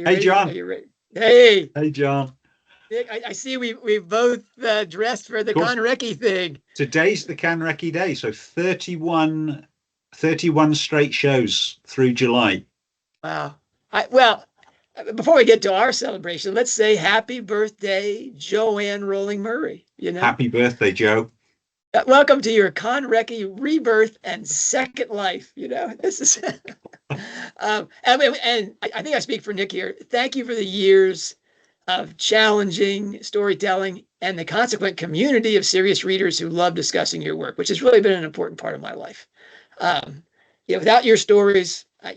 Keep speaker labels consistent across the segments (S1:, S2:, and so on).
S1: you
S2: Hey,
S1: ready? Are
S2: John.
S1: you ready? Hey,
S2: Hey, John. Of
S1: Nick, I see we've both dressed for the
S2: course,
S1: Conrecki thing.
S2: today's the Canrecchi Day. So 31 straight shows through July.
S1: Wow. Well, before we get to our celebration, let's say happy birthday, Joanne Rowling Murray.
S2: Happy birthday, Joe.
S1: Welcome to your Conrecki rebirth and second life. This is, and I think I speak for Nick here. Thank you for the years of challenging storytelling and the consequent community of serious readers who love discussing your work, which has really been an important part of my life. Without your stories, I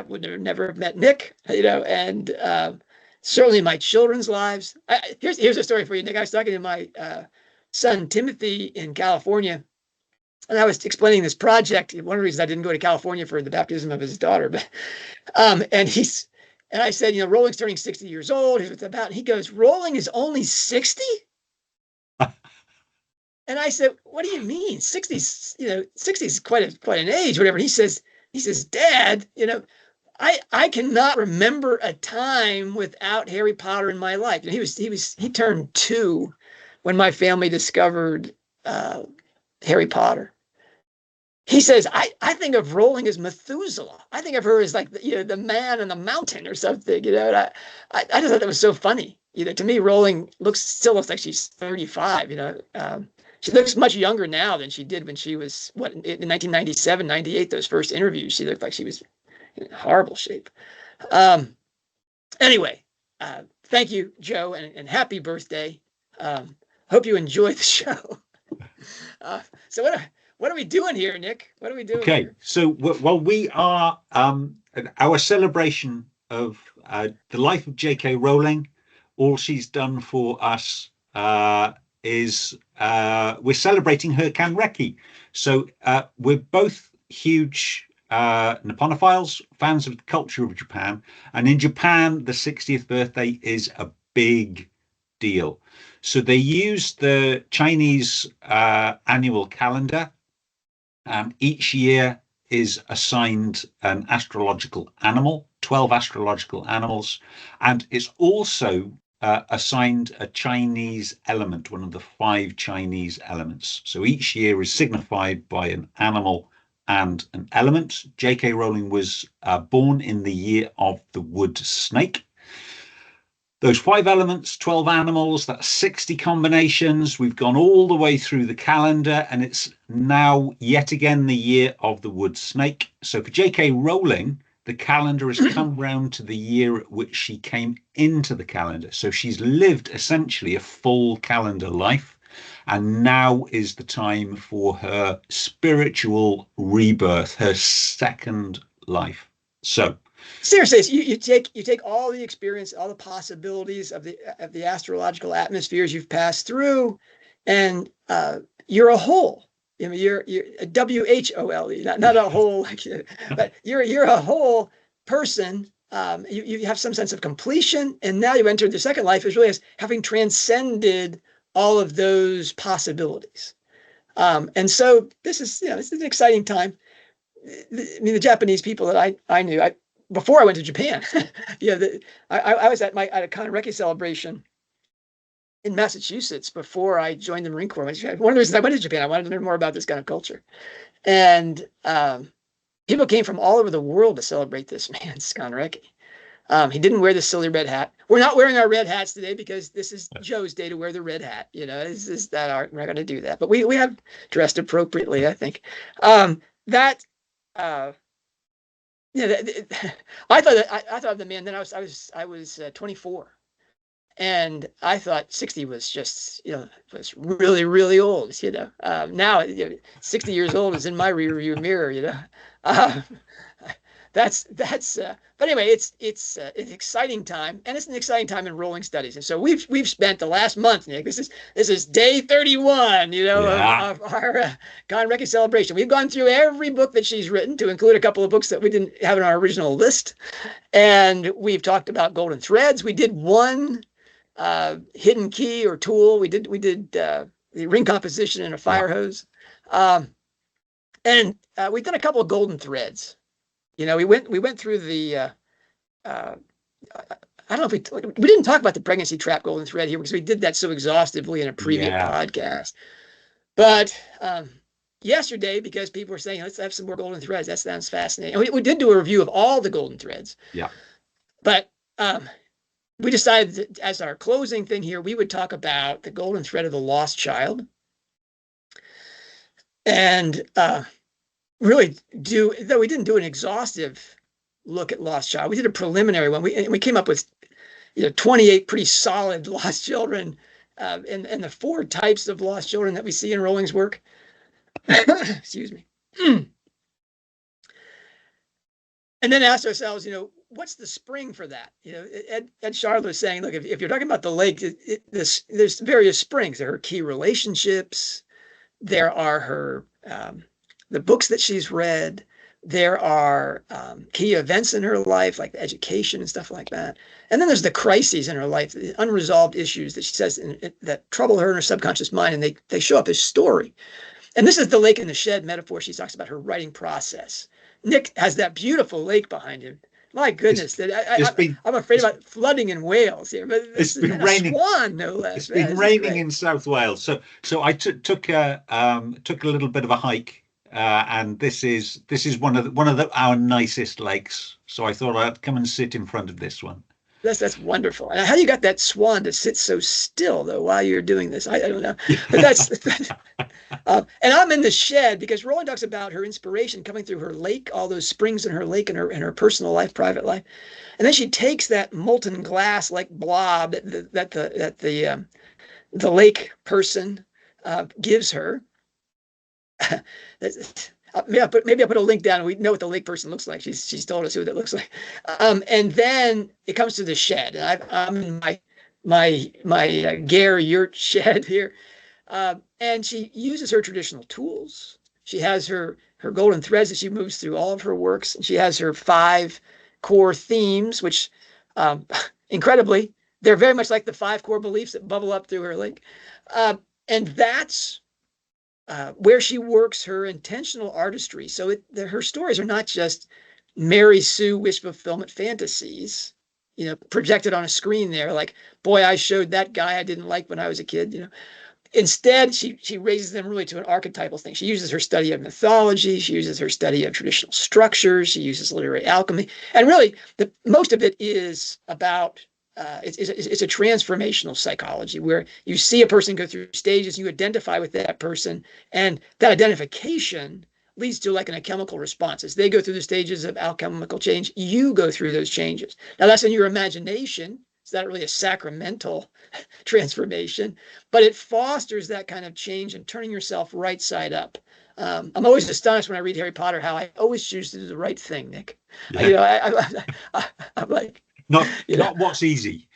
S1: would never have met Nick, and certainly my children's lives. Here's a story for you, Nick. I was talking to my son, Timothy, in California, and I was explaining this project. One of the reasons I didn't go to California for the baptism of his daughter, but and I said, Rowling's turning 60 years old. Here's what it's about. And he goes, Rowling is only 60? And I said, what do you mean? 60's, 60 is quite an age, whatever. And he says, Dad, I cannot remember a time without Harry Potter in my life. And he turned 2 when my family discovered Harry Potter. He says, I think of Rowling as Methuselah. I think of her as like the man on the mountain or something. And I just thought that was so funny. To me, Rowling still looks like she's 35. She looks much younger now than she did when she was in 1997, 98. Those first interviews, she looked like she was in horrible shape. Anyway, thank you, Joe, and happy birthday. Hope you enjoy the show. So what are we doing here, Nick? What are we doing
S2: Okay,
S1: here?
S2: so we are our celebration of the life of J.K. Rowling. All she's done for us is we're celebrating her Canrecchi. So we're both huge Nipponophiles, fans of the culture of Japan, and in Japan, the 60th birthday is a big deal. So they use the Chinese annual calendar. Each year is assigned an astrological animal, 12 astrological animals, and it's also assigned a Chinese element, one of the 5 Chinese elements. So each year is signified by an animal and an element. J.K. Rowling was born in the year of the wood snake. Those 5 elements, 12 animals, that's 60 combinations. We've gone all the way through the calendar, and it's now yet again the year of the wood snake. So for J.K. Rowling, the calendar has come round to the year at which she came into the calendar. So she's lived essentially a full calendar life, and now is the time for her spiritual rebirth, her second life. So
S1: seriously, you take all the experience, all the possibilities of the astrological atmospheres you've passed through, and you're a whole. I mean, you're a WHOLE, not a whole, but you're a whole person. You have some sense of completion, and now you enter the second life as really as having transcended all of those possibilities. And so this is an exciting time. I mean, the Japanese people that I knew, before I went to Japan, I was at a Conrecki celebration in Massachusetts before I joined the Marine Corps. One of the reasons I went to Japan, I wanted to learn more about this kind of culture. And people came from all over the world to celebrate this man's Conrecki. He didn't wear the silly red hat. We're not wearing our red hats today because this is Joe's day to wear the red hat. We're not going to do that. But we have dressed appropriately, I think. I thought of the man. Then I was 24, and I thought 60 was just was really really old. Now 60 years old is in my rearview mirror. That's but anyway, it's an exciting time, and it's an exciting time in Rowling studies. And so we've spent the last month, Nick. This is day 31, of our Conrecki celebration. We've gone through every book that she's written, to include a couple of books that we didn't have in our original list, and we've talked about golden threads. We did one hidden key or tool. We did the ring composition in a fire hose, and we've done a couple of golden threads. We went through the I don't know if we didn't talk about the pregnancy trap golden thread here because we did that so exhaustively in a previous podcast. But yesterday, because people were saying, let's have some more golden threads. That sounds fascinating. And we did do a review of all the golden threads.
S2: Yeah.
S1: But we decided that as our closing thing here, we would talk about the golden thread of the lost child. And really though we didn't do an exhaustive look at lost child, we did a preliminary one. We came up with 28 pretty solid lost children, and the 4 types of lost children that we see in Rowling's work. Excuse me. And then asked ourselves, what's the spring for that? Ed Charlotte was saying, look, if you're talking about the lake, there's various springs. There are key relationships. There are her the books that she's read. There are key events in her life, like education and stuff like that. And then there's the crises in her life, the unresolved issues that she says that trouble her in her subconscious mind, and they show up as story. And this is the lake in the shed metaphor. She talks about her writing process. Nick has that beautiful lake behind him. My goodness, I'm afraid about flooding in Wales here, but
S2: it's been raining.
S1: Swan, no less.
S2: It's been raining in South Wales, so I took a little bit of a hike, and this is one of our nicest lakes. So I thought I'd come and sit in front of this one.
S1: That's wonderful. And how you got that swan to sit so still though while you're doing this? I don't know, but that's. And I'm in the shed because Rowling talks about her inspiration coming through her lake, all those springs in her lake, and her personal life, private life, and then she takes that molten glass like blob that the lake person gives her. Maybe I'll put a link down and we know what the lake person looks like. She's told us what it looks like. And then it comes to the shed, and I'm in my Gare yurt shed here. And she uses her traditional tools. She has her golden threads that she moves through all of her works. And she has her 5 core themes, which incredibly, they're very much like the 5 core beliefs that bubble up through her lake. And that's where she works her intentional artistry. So her stories are not just Mary Sue wish fulfillment fantasies, projected on a screen there, like, boy, I showed that guy I didn't like when I was a kid, Instead, she raises them really to an archetypal thing. She uses her study of mythology. She uses her study of traditional structures. She uses literary alchemy. And really, most of it is about, it's a transformational psychology where you see a person go through stages, you identify with that person, and that identification leads to like an alchemical response. As they go through the stages of alchemical change, you go through those changes. Now, that's in your imagination. It's not really a sacramental transformation, but it fosters that kind of change and turning yourself right side up. I'm always astonished when I read Harry Potter how I always choose to do the right thing, Nick.
S2: Yeah.
S1: I'm like,
S2: not what's easy.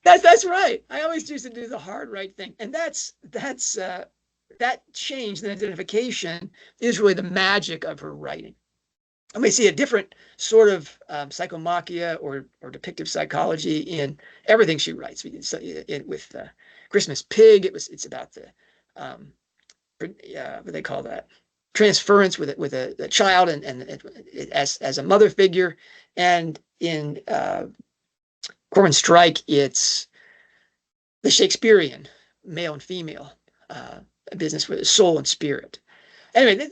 S1: That's right. I always choose to do the hard right thing, and that change in identification is really the magic of her writing. And we see a different sort of psychomachia or depictive psychology in everything she writes. With Christmas Pig, it's about the what they call that, transference with a child and as a mother figure, and in Cormoran Strike, it's the Shakespearean male and female business with soul and spirit. Anyway,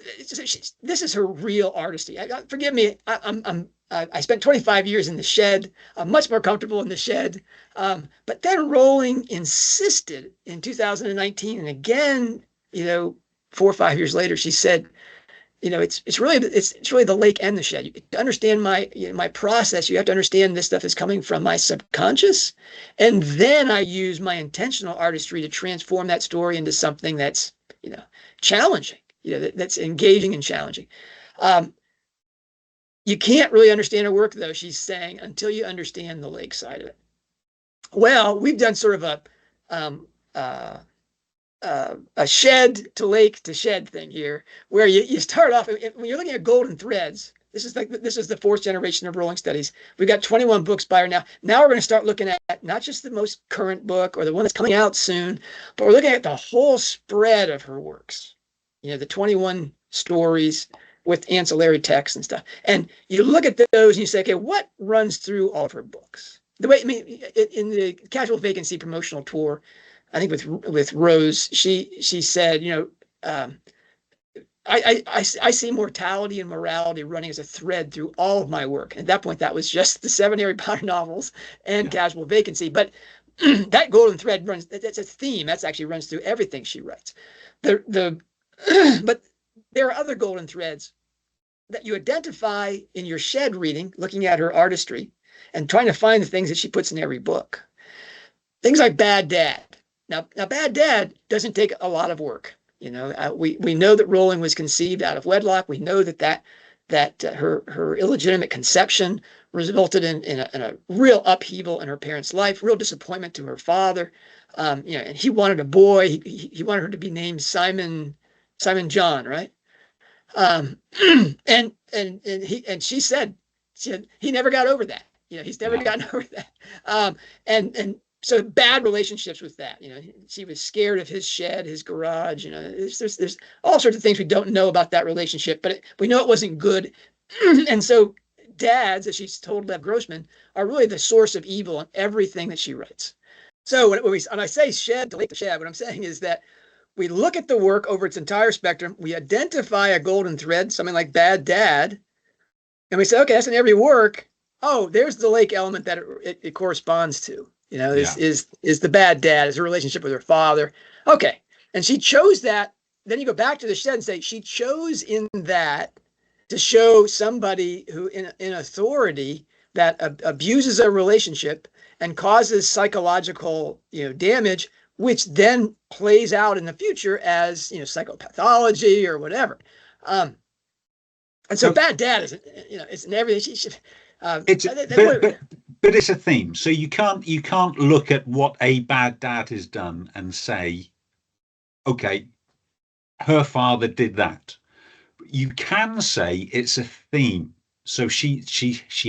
S1: this is her real artistry. Forgive me, I spent 25 years in the shed. I'm much more comfortable in the shed. But then Rowling insisted in 2019, and again, 4 or 5 years later, she said, it's really the lake and the shed. To understand my process, you have to understand this stuff is coming from my subconscious, and then I use my intentional artistry to transform that story into something that's challenging. That's engaging and challenging. You can't really understand her work, though, she's saying, until you understand the lake side of it. Well, we've done sort of a shed to lake to shed thing here, where you start off when you're looking at golden threads. This is the 4th generation of Rowling studies. We've got 21 books by her now. Now we're going to start looking at not just the most current book or the one that's coming out soon, but we're looking at the whole spread of her works. The 21 stories with ancillary texts and stuff. And you look at those and you say, okay, what runs through all of her books? the way, I mean, in the Casual Vacancy promotional tour, I think with Rose, she said, I see mortality and morality running as a thread through all of my work. At that point, that was just the 7 Harry Potter novels and Casual Vacancy. But that golden thread runs, that's a theme. That's actually runs through everything she writes. But there are other golden threads that you identify in your shed reading, looking at her artistry and trying to find the things that she puts in every book. Things like Bad Dad. Now Bad Dad doesn't take a lot of work. We know that Rowling was conceived out of wedlock. We know that her illegitimate conception resulted in a real upheaval in her parents' life, real disappointment to her father. And he wanted a boy. He wanted her to be named Simon John, right? And she said he never got over that. He's never gotten over that. And so bad relationships with that. She was scared of his shed, his garage. There's all sorts of things we don't know about that relationship, but we know it wasn't good. And so dads, as she's told Lev Grossman, are really the source of evil in everything that she writes. So when I say shed to lake to shed, what I'm saying is that we look at the work over its entire spectrum. We identify a golden thread, something like Bad Dad, and we say, okay, that's in every work. Oh, there's the lake element that it corresponds to. Is the Bad Dad, is her relationship with her father. Okay. And she chose that. Then you go back to the shed and say, she chose in that to show somebody who in authority that abuses a relationship and causes psychological, damage, which then plays out in the future as, psychopathology or whatever. And so Bad Dad is, it's in everything. She should,
S2: but it's a theme, so you can't look at what a bad dad has done and say, okay, her father did that. You can say it's a theme. So she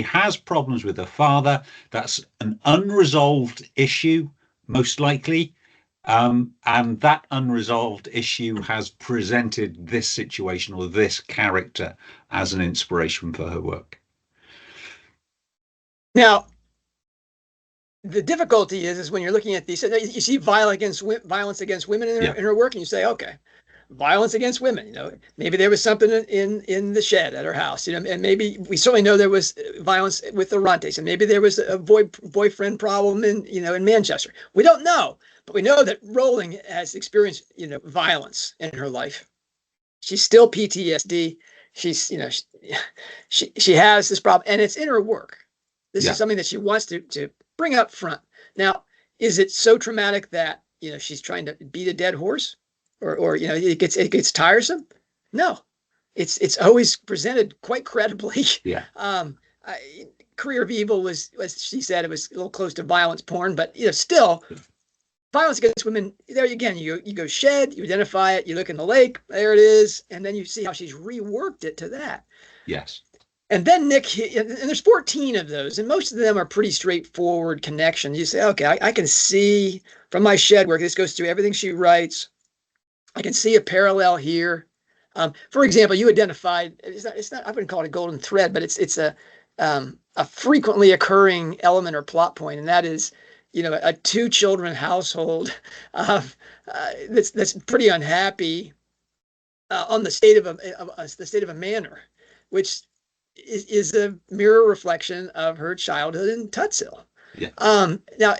S2: has problems with her father. That's an unresolved issue, most likely, and that unresolved issue has presented this situation or this character as an inspiration for her work.
S1: Now, the difficulty is when you're looking at these, you see violence against women in her work, and you say, okay, violence against women. Maybe there was something in the shed at her house. And maybe we certainly know there was violence with the Rontes, and maybe there was a boyfriend problem in Manchester. We don't know, but we know that Rowling has experienced violence in her life. She's still PTSD. She's she has this problem, and it's in her work. This is something that she wants to bring up front. Now, is it so traumatic that she's trying to beat a dead horse, or it gets tiresome? No, it's always presented quite credibly.
S2: Yeah.
S1: Career of Evil was, as she said, it was a little close to violence porn, but still, violence against women. There again, you go shed, you identify it, you look in the lake, there it is, and then you see how she's reworked it to that.
S2: Yes.
S1: And then Nick, and there's 14 of those, and most of them are pretty straightforward connections. You say, okay, I can see from my shed work, this goes through everything she writes. I can see a parallel here. For example, you identified, it's not, I wouldn't call it a golden thread, but it's a frequently occurring element or plot point, and that is, a 2-children household that's pretty unhappy on the state of a manor, which is a mirror reflection of her childhood in Tutsill.
S2: Yeah.
S1: Now,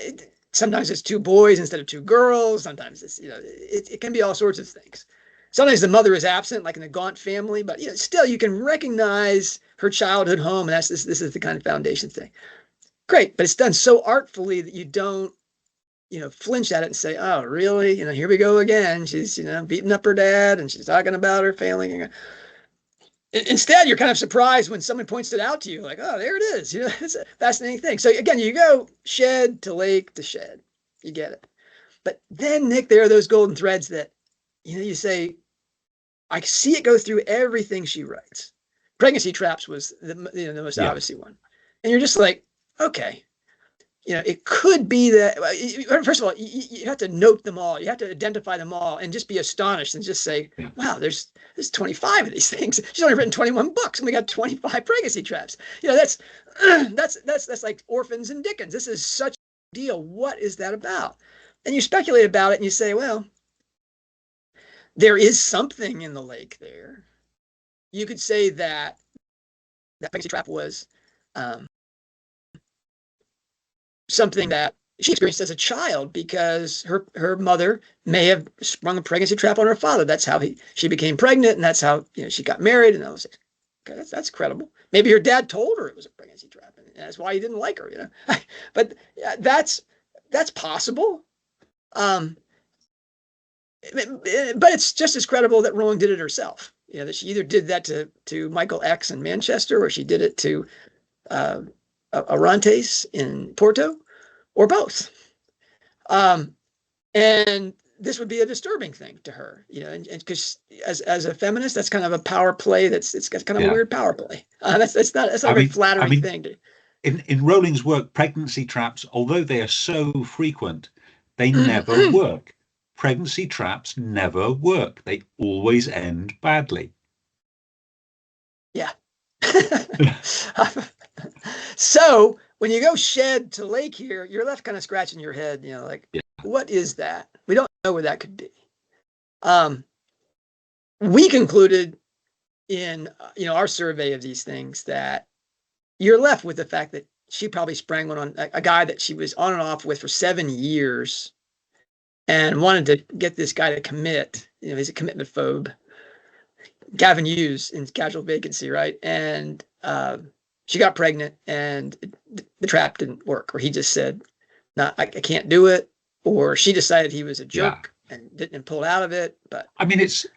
S1: sometimes it's 2 boys instead of 2 girls. Sometimes it's it can be all sorts of things. Sometimes the mother is absent, like in the Gaunt family, but still you can recognize her childhood home, and this is the kind of foundation thing. Great, but it's done so artfully that you don't flinch at it and say, oh, really? Here we go again. She's beating up her dad, and she's talking about her failing. Instead, you're kind of surprised when someone points it out to you, like, oh, there it is. It's a fascinating thing. So again, you go shed to lake to shed. You get it. But then, Nick, there are those golden threads that, you say, I see it go through everything she writes. Pregnancy Traps was the most obvious one. And you're just like, okay, it could be that, first of all, you have to note them all. You have to identify them all and just be astonished and just say, wow, there's 25 of these things. She's only written 21 books and we got 25 pregnancy traps. That's like Orphans and Dickens. This is such a deal. What is that about? And you speculate about it and you say, well, there is something in the lake there. You could say that pregnancy trap was something that she experienced as a child because her mother may have sprung a pregnancy trap on her father. That's how she became pregnant, and that's how she got married. And I was like, okay, that's credible. Maybe her dad told her it was a pregnancy trap, and that's why he didn't like her. But that's possible. But it's just as credible that Rowling did it herself. That she either did that to Michael X in Manchester, or she did it to Orontes in Porto, or both. And this would be a disturbing thing to her, and because as a feminist, that's kind of a power play. It's kind of a weird power play. That's not a very flattering thing.
S2: In Rowling's work, pregnancy traps, although they are so frequent, they never work. Pregnancy traps never work. They always end badly.
S1: Yeah. So when you go shed to lake here, you're left kind of scratching your head, what is that? We don't know what that could be. We concluded in our survey of these things that you're left with the fact that she probably sprang one on a guy that she was on and off with for 7 years and wanted to get this guy to commit. He's a commitment phobe. Gavin Hughes in Casual Vacancy, right? And she got pregnant and the trap didn't work, or he just said, no, I can't do it. Or she decided he was a jerk and didn't pull out of it. But
S2: I mean, it's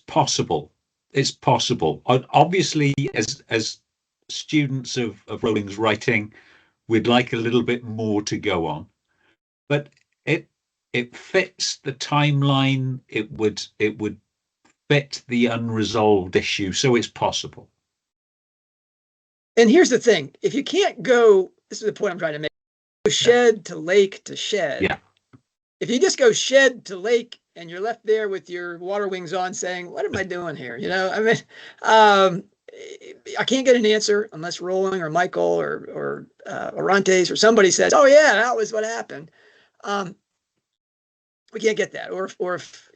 S2: possible. It's possible. Obviously, as students of Rowling's writing, we'd like a little bit more to go on. But it fits the timeline. It would fit the unresolved issue. So it's possible.
S1: And here's the thing. If you can't go, this is the point I'm trying to make, go shed to lake to shed.
S2: Yeah.
S1: If you just go shed to lake and you're left there with your water wings on saying, what am I doing here? I can't get an answer unless Rowling or Michael or Orontes or somebody says, oh yeah, that was what happened. We can't get that. Or if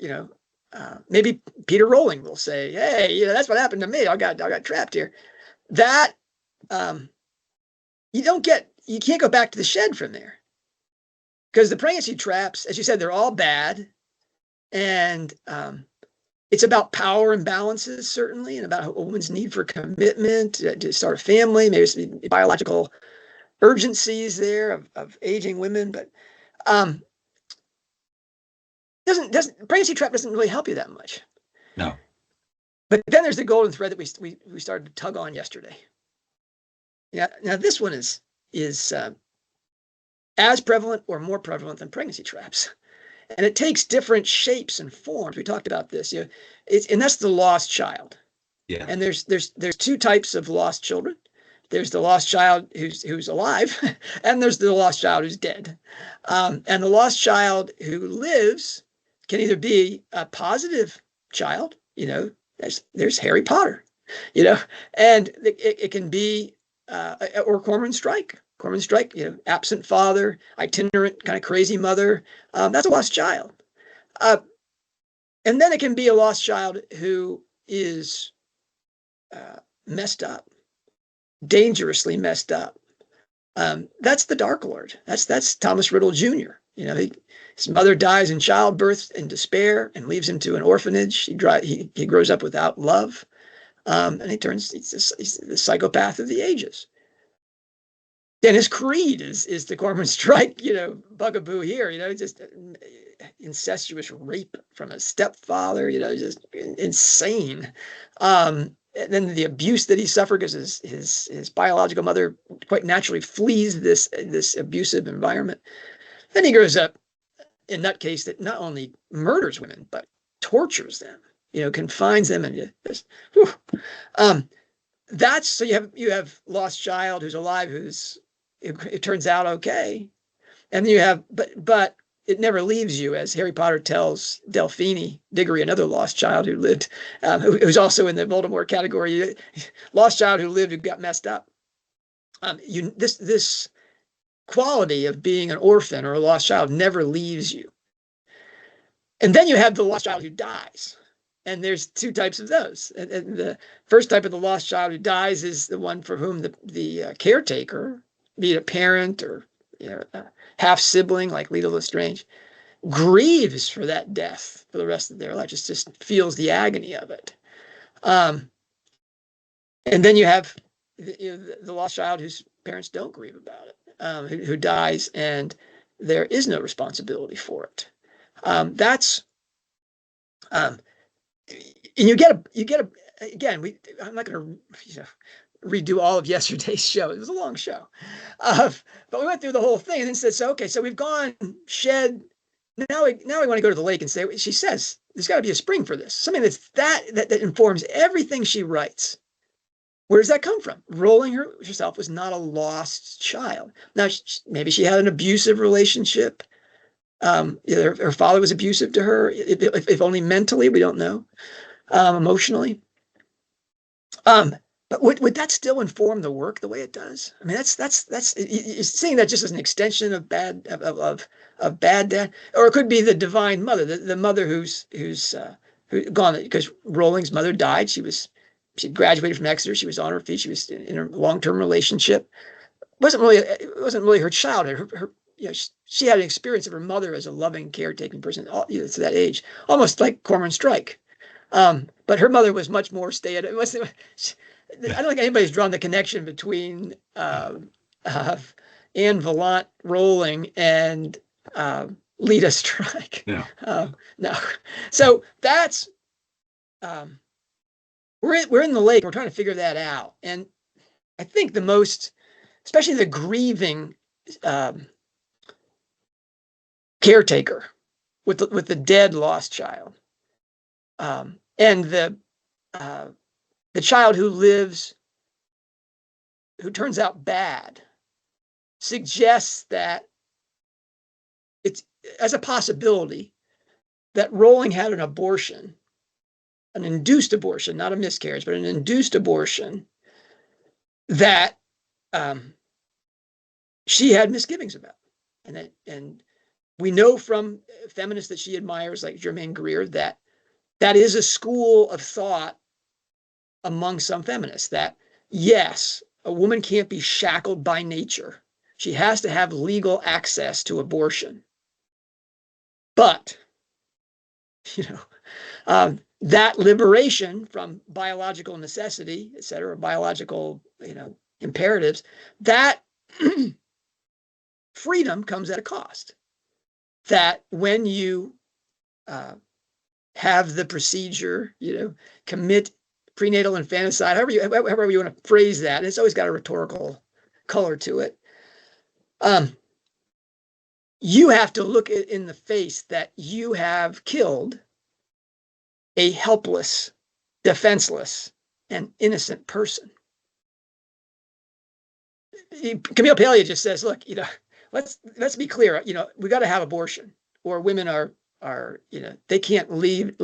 S1: maybe Peter Rowling will say, hey, that's what happened to me. I got trapped here. That you can't go back to the shed from there, because the pregnancy traps, as you said, they're all bad, and it's about power imbalances, certainly, and about a woman's need for commitment to start a family, maybe some biological urgencies there of aging women, but pregnancy trap doesn't really help you that much.
S2: No.
S1: But then there's the golden thread that we started to tug on yesterday. Yeah. Now this one is as prevalent or more prevalent than pregnancy traps, and it takes different shapes and forms. We talked about this. And that's the lost child.
S2: Yeah.
S1: And there's two types of lost children. There's the lost child who's alive, and there's the lost child who's dead. And the lost child who lives can either be a positive child, there's Harry Potter, and it can be, or Cormoran Strike, absent father, itinerant, kind of crazy mother. That's a lost child. And then it can be a lost child who is messed up, dangerously messed up. That's the Dark Lord. That's Thomas Riddle Jr. His mother dies in childbirth in despair and leaves him to an orphanage. He grows up without love, and he's the psychopath of the ages. And his creed is the Cormoran Strike, bugaboo here, just incestuous rape from a stepfather, just insane. And then the abuse that he suffered because his biological mother quite naturally flees this abusive environment. Then he grows up a nutcase that not only murders women, but tortures them, confines them, and just, that's, so you have lost child who's alive, who's it turns out okay. And then you have, but it never leaves you, as Harry Potter tells Delphine Diggory, another lost child who lived, who's also in the Voldemort category, lost child who lived, who got messed up. This quality of being an orphan or a lost child never leaves you. And then you have the lost child who dies. And there's two types of those. And the first type of the lost child who dies is the one for whom the caretaker, be it a parent or a half sibling like Lita Lestrange, grieves for that death for the rest of their life, just feels the agony of it. And then you have the lost child whose parents don't grieve about it, who dies, and there is no responsibility for it. And you get a again, I'm not going to redo all of yesterday's show. It was a long show, but we went through the whole thing and then said, so okay, so we've gone shed. Now we want to go to the lake and say, she says there's got to be a spring for this, something that informs everything she writes. Where does that come from? Rowling herself was not a lost child. Now, maybe she had an abusive relationship. Her father was abusive to her, if only mentally, we don't know, emotionally. But would that still inform the work the way it does? I mean, that's you're seeing that just as an extension of bad dad, or it could be the divine mother, the mother who's gone, because Rowling's mother died. She graduated from Exeter. She was on her feet. She was in a long-term relationship. It wasn't really her childhood. She had an experience of her mother as a loving, caretaking person to that age, almost like Cormoran Strike. But her mother was much more I don't think anybody's drawn the connection between Anne Valant Rowling and Lita Strike.
S2: No.
S1: No. So that's we're in the lake. We're trying to figure that out, and I think the most, especially the grieving caretaker with the dead lost child, and the child who turns out bad, suggests that it's as a possibility that Rowling had an abortion, an induced abortion, not a miscarriage, but an induced abortion that she had misgivings about, and we know from feminists that she admires, like Germaine Greer, that is a school of thought among some feminists, that yes, a woman can't be shackled by nature. She has to have legal access to abortion. But, that liberation from biological necessity, et cetera, biological, imperatives, that freedom comes at a cost. That when you have the procedure, commit prenatal infanticide, however you want to phrase that, and it's always got a rhetorical color to it. You have to look it in the face that you have killed a helpless, defenseless, and innocent person. Camille Paglia just says, look, let's be clear, we got to have abortion, or women are they can't live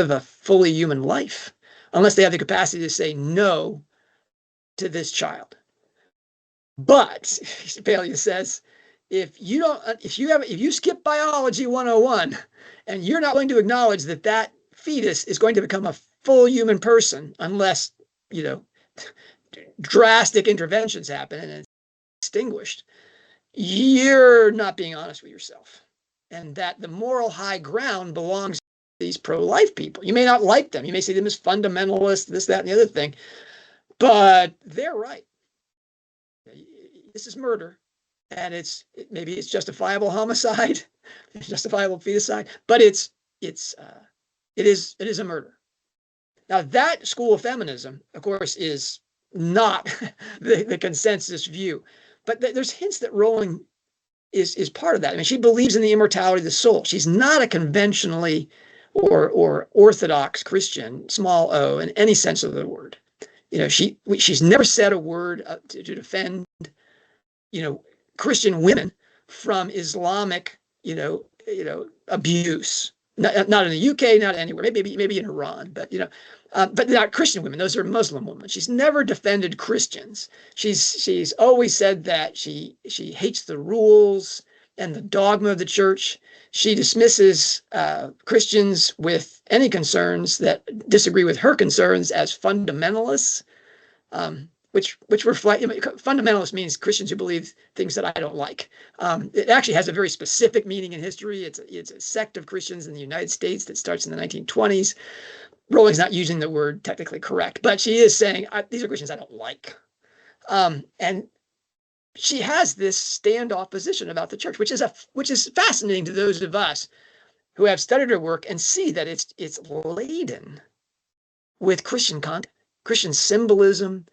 S1: a fully human life unless they have the capacity to say no to this child. But Paglia says, if you skip biology 101 and you're not willing to acknowledge that fetus is going to become a full human person unless drastic interventions happen and it's extinguished, you're not being honest with yourself. And that the moral high ground belongs to these pro-life people. You may not like them. You may see them as fundamentalists, this, that, and the other thing, but they're right. This is murder, and maybe it's justifiable homicide, it's justifiable feticide, but it is a murder. Now, that school of feminism, of course, is not the consensus view, but there's hints that Rowling is part of that. I mean, she believes in the immortality of the soul. She's not a conventionally or orthodox Christian, small o, in any sense of the word. She's never said a word to defend Christian women from Islamic, abuse. Not in the UK, not anywhere. Maybe in Iran, but not Christian women. Those are Muslim women. She's never defended Christians. She's always said that she hates the rules and the dogma of the church. She dismisses Christians with any concerns that disagree with her concerns as fundamentalists, which reflect, fundamentalist means Christians who believe things that I don't like. It actually has a very specific meaning in history. It's a sect of Christians in the United States that starts in the 1920s. Rowling's not using the word technically correct, but she is saying, these are Christians I don't like. And she has this standoff position about the church, which is fascinating to those of us who have studied her work and see that it's laden with Christian content, Christian symbolism,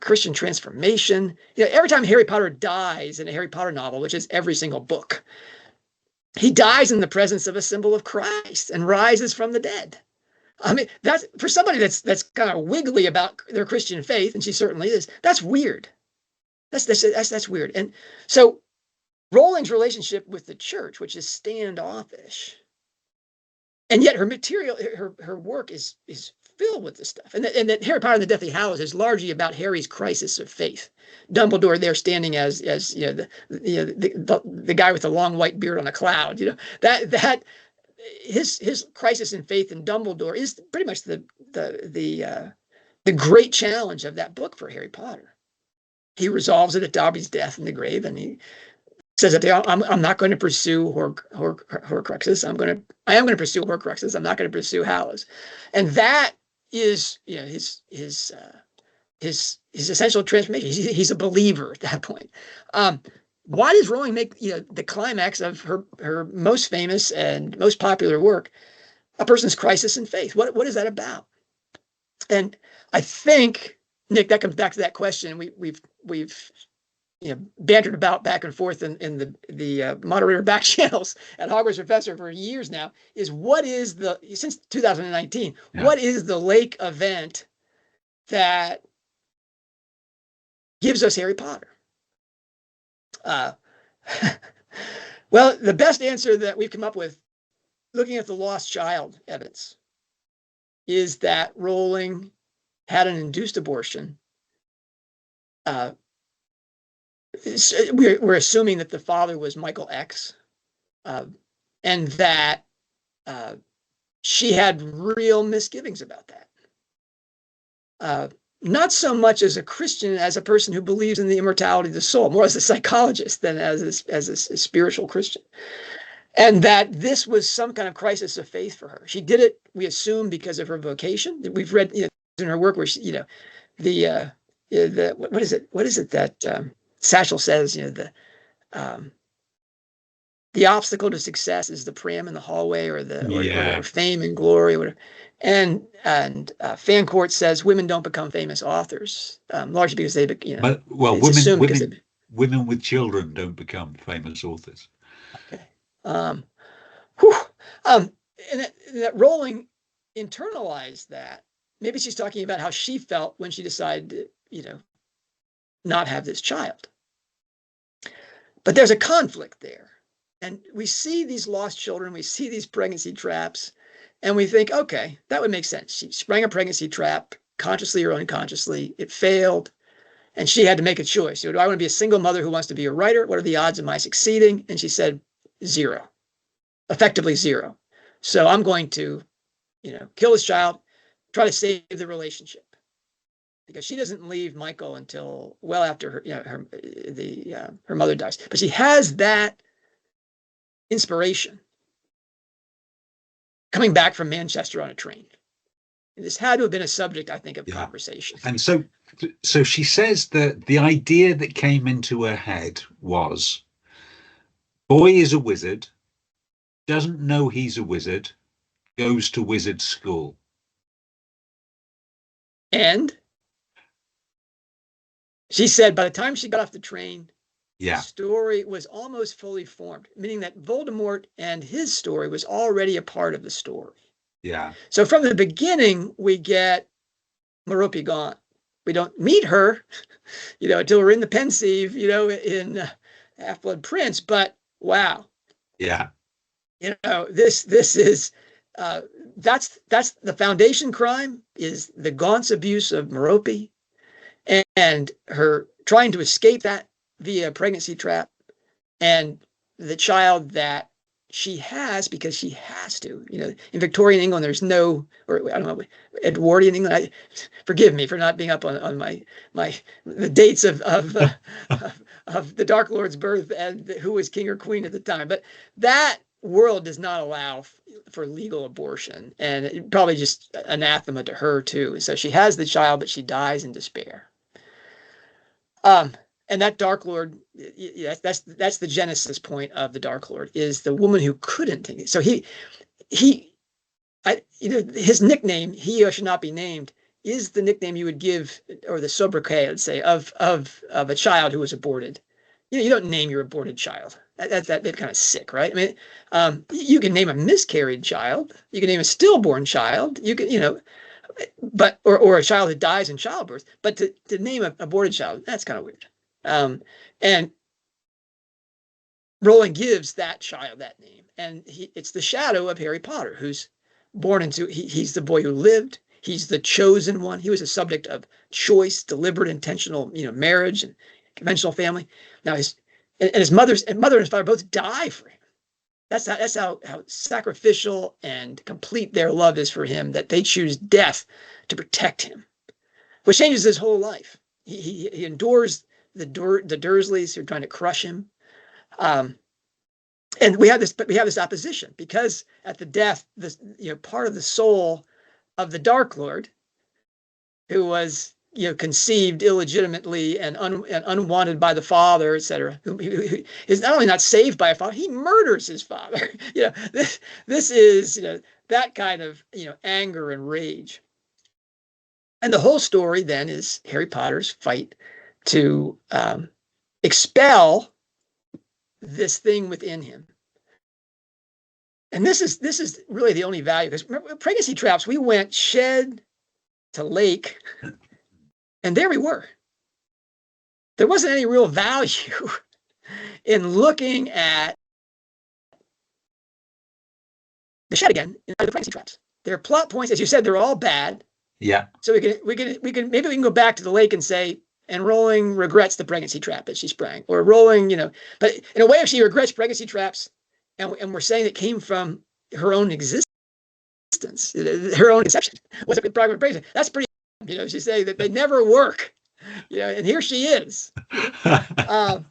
S1: Christian transformation. Every time Harry Potter dies in a Harry Potter novel, which is every single book, he dies in the presence of a symbol of Christ and rises from the dead. I mean, that's for somebody that's kind of wiggly about their Christian faith, and she certainly is. That's weird. That's weird. And so Rowling's relationship with the church, which is standoffish, and yet her material, her work is filled with this stuff. And that Harry Potter and the Deathly Hallows is largely about Harry's crisis of faith. Dumbledore there standing as the guy with the long white beard on a cloud. That his crisis in faith in Dumbledore is pretty much the great challenge of that book for Harry Potter. He resolves it at Dobby's death in the grave, and he says that I'm not going to pursue Horcruxes. I am going to pursue Horcruxes. I'm not going to pursue Hallows, and that is his essential transformation. He's a believer at that point. Why does Rowling make the climax of her most famous and most popular work a person's crisis in faith? What is that about? And I think, Nick, that comes back to that question we've bantered about back and forth in the moderator back channels at HogwartsProfessor for years now. Is since 2019? Yeah. What is the Lake event that gives us Harry Potter? Well, the best answer that we've come up with, looking at the lost child evidence, is that Rowling had an induced abortion. We're assuming that the father was Michael X, and that she had real misgivings about that. Not so much as a Christian, as a person who believes in the immortality of the soul, more as a psychologist than as a spiritual Christian. And that this was some kind of crisis of faith for her. She did it, we assume, because of her vocation. We've read in her work where she, what is it that Satchel says, the obstacle to success is the pram in the hallway, or fame and glory, or whatever. And Fancourt says women don't become famous authors, largely because they,
S2: women with children don't become famous authors.
S1: Okay. And that Rowling internalized that. Maybe she's talking about how she felt when she decided to, not have this child. But there's a conflict there. And we see these lost children, we see these pregnancy traps, and we think, okay, that would make sense. She sprang a pregnancy trap, consciously or unconsciously. It failed, and she had to make a choice. Do I want to be a single mother who wants to be a writer? What are the odds of my succeeding? And she said, 0, effectively 0. So I'm going to, kill this child, try to save the relationship. Because she doesn't leave Michael until well after her mother dies. But she has that inspiration coming back from Manchester on a train. And this had to have been a subject, I think, of conversation.
S2: And so she says that the idea that came into her head was, boy is a wizard, doesn't know he's a wizard, goes to wizard school.
S1: And she said by the time she got off the train, the story was almost fully formed, meaning that Voldemort and his story was already a part of the story.
S2: Yeah.
S1: So from the beginning, we get Merope Gaunt, We don't meet her, until we're in the pensieve, in Half-Blood Prince. But wow,
S2: Yeah.
S1: this is that's the foundation crime, is the Gaunt's abuse of Merope and her trying to escape that via pregnancy trap, and the child that she has because she has to. In Victorian England, there's no, or I don't know, Edwardian England. Forgive me for not being up on the dates of the Dark Lord's birth and who was king or queen at the time. But that world does not allow for legal abortion, and it probably just anathema to her too. So she has the child, but she dies in despair. And that Dark Lord, that's the genesis point of the Dark Lord, is the woman who couldn't. So his nickname, he who should not be named, is the nickname you would give, or the sobriquet, let's say, of a child who was aborted. You don't name your aborted child. That's kind of sick, right? I mean, you can name a miscarried child, you can name a stillborn child, you can, but or a child that dies in childbirth. But to name an aborted child, that's kind of weird. And Rowling gives that child that name, and it's the shadow of Harry Potter, who's born into. He's the boy who lived. He's the chosen one. He was a subject of choice, deliberate, intentional, marriage and conventional family. Now his mother and his father both die for him. That's how sacrificial and complete their love is for him, that they choose death to protect him, which changes his whole life. He endures the Dursleys who are trying to crush him, and we have this opposition, because at the death, part of the soul of the Dark Lord, who was conceived illegitimately and unwanted by the father, etc., who is not only not saved by a father, he murders his father. This is that kind of anger and rage. And the whole story then is Harry Potter's fight to expel this thing within him. And this is really the only value, because remember, pregnancy traps, we went shed to lake, and there we were. There wasn't any real value in looking at the shed again in the pregnancy traps. Their plot points, as you said, they're all bad.
S2: Yeah.
S1: So we can go back to the lake and say, and Rowling regrets the pregnancy trap that she sprang, or Rowling, but in a way, if she regrets pregnancy traps, and we're saying it came from her own existence, her own conception, was a private pregnancy. That's pretty. She's saying that they never work. And here she is. And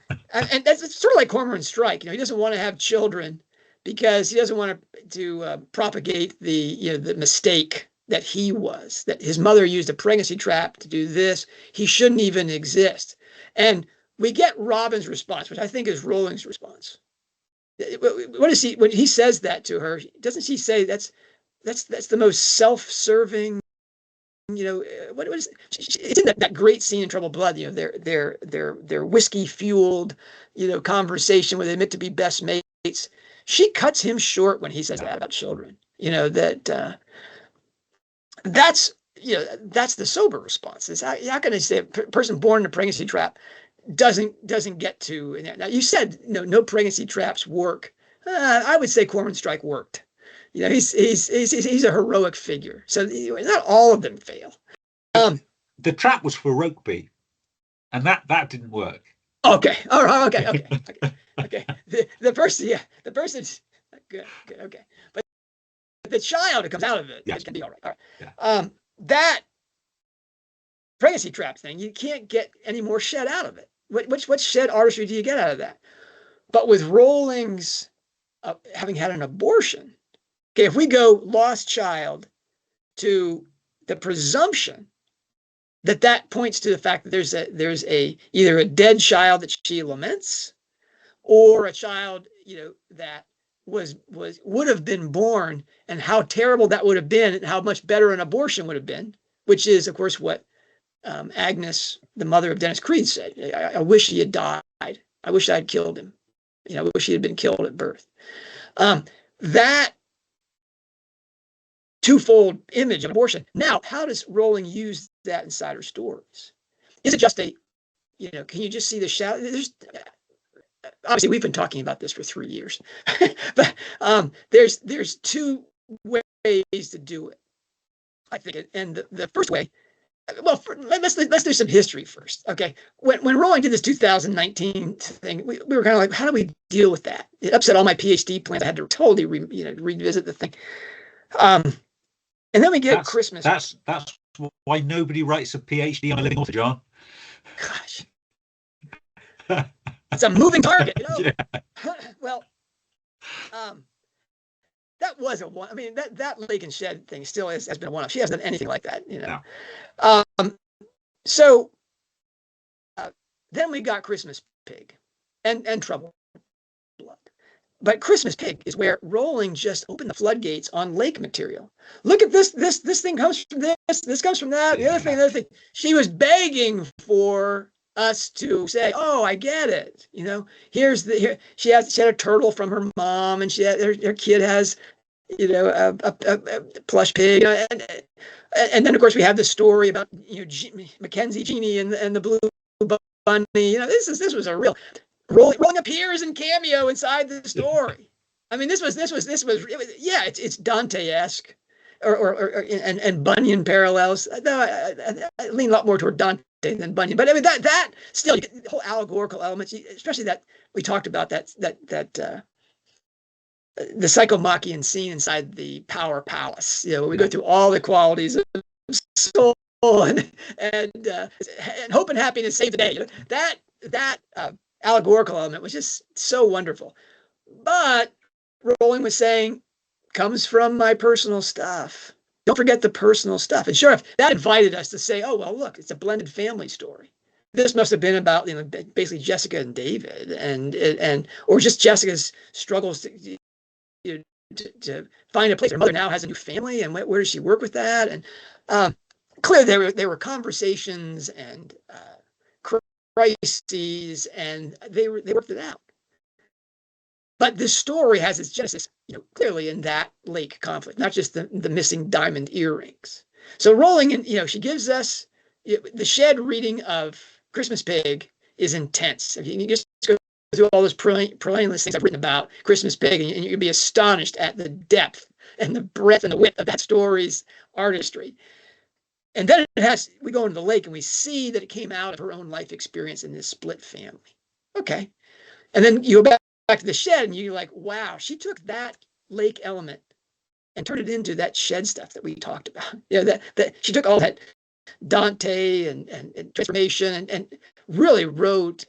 S1: that's sort of like Cormoran Strike. He doesn't want to have children because he doesn't want to propagate the mistake that he was, that his mother used a pregnancy trap to do this. He shouldn't even exist. And we get Robin's response, which I think is Rowling's response. What is he, when he says that to her, doesn't she say that's the most self-serving, what is it's in that great scene in Troubled Blood, their whiskey-fueled, conversation where they admit to be best mates. She cuts him short when he says that about children. That's the sober response. It's how can I say a person born in a pregnancy trap doesn't get to. Now you said no pregnancy traps work. I would say Cormoran Strike worked. He's a heroic figure. So not all of them fail.
S2: The trap was for Rokeby, and that didn't work.
S1: Okay. All right. Okay. The person's good. Okay. But the child who comes out of it is going to be all right. All right. Yeah. That pregnancy trap thing, you can't get any more shed out of it. What shed artistry do you get out of that? But with Rowling's having had an abortion, okay, if we go lost child to the presumption that points to the fact that there's either a dead child that she laments, or a child that would have been born, and how terrible that would have been, and how much better an abortion would have been, which is, of course, what Agnes, the mother of Dennis Creed, said. I wish he had died. I wish I had killed him. I wish he had been killed at birth. That twofold image of abortion. Now, how does Rowling use that inside her stories? Is it just can you just see the shadow? Obviously, we've been talking about this for 3 years, but there's two ways to do it, I think. And the first way, well, let's do some history first. Okay, when Rowling did this 2019 thing, we were kind of like, how do we deal with that? It upset all my PhD plans. I had to totally revisit the thing. And then we get Christmas.
S2: That's why nobody writes a PhD on a living author, John.
S1: Gosh, it's a moving target. Yeah. Well, that wasn't one. I mean, that Lake and Shed thing still has been one of. She hasn't done anything like that, No. So then we got Christmas Pig and Trouble Blood. But Christmas Pig is where Rowling just opened the floodgates on Lake material. Look at this thing comes from this comes from that, the other thing. She was begging for us to say, oh, I get it. She had a turtle from her mom, and her kid has, a plush pig, and then of course we have the story about Mackenzie Genie and the blue bunny. This was a real Rowling appears in cameo inside the story. I mean, this was it's Dante-esque and Bunyan parallels. No, I lean a lot more toward Dante than Bunyan, but I mean that still, the whole allegorical elements, especially that we talked about that the Psychomachian scene inside the Power Palace, where we go through all the qualities of soul and hope and happiness save the day. That allegorical element was just so wonderful. But Rowling was saying, comes from my personal stuff. Don't forget the personal stuff. And sure enough, that invited us to say, oh, well, look, it's a blended family story. This must have been about, basically Jessica and David, or just Jessica's struggles to find a place. Her mother now has a new family, and where does she work with that? And clearly there were conversations and crises, and they worked it out. But the story has its genesis, clearly in that lake conflict, not just the missing diamond earrings. So Rowling, she gives us the Shed reading of Christmas Pig is intense. If you can just go through all those preliminary things I've written about Christmas Pig, and you can be astonished at the depth and the breadth and the width of that story's artistry. And then we go into the lake and we see that it came out of her own life experience in this split family. Okay. And then you go back to the Shed and you're like, wow, she took that lake element and turned it into that Shed stuff that we talked about. That she took all that Dante and transformation and really wrote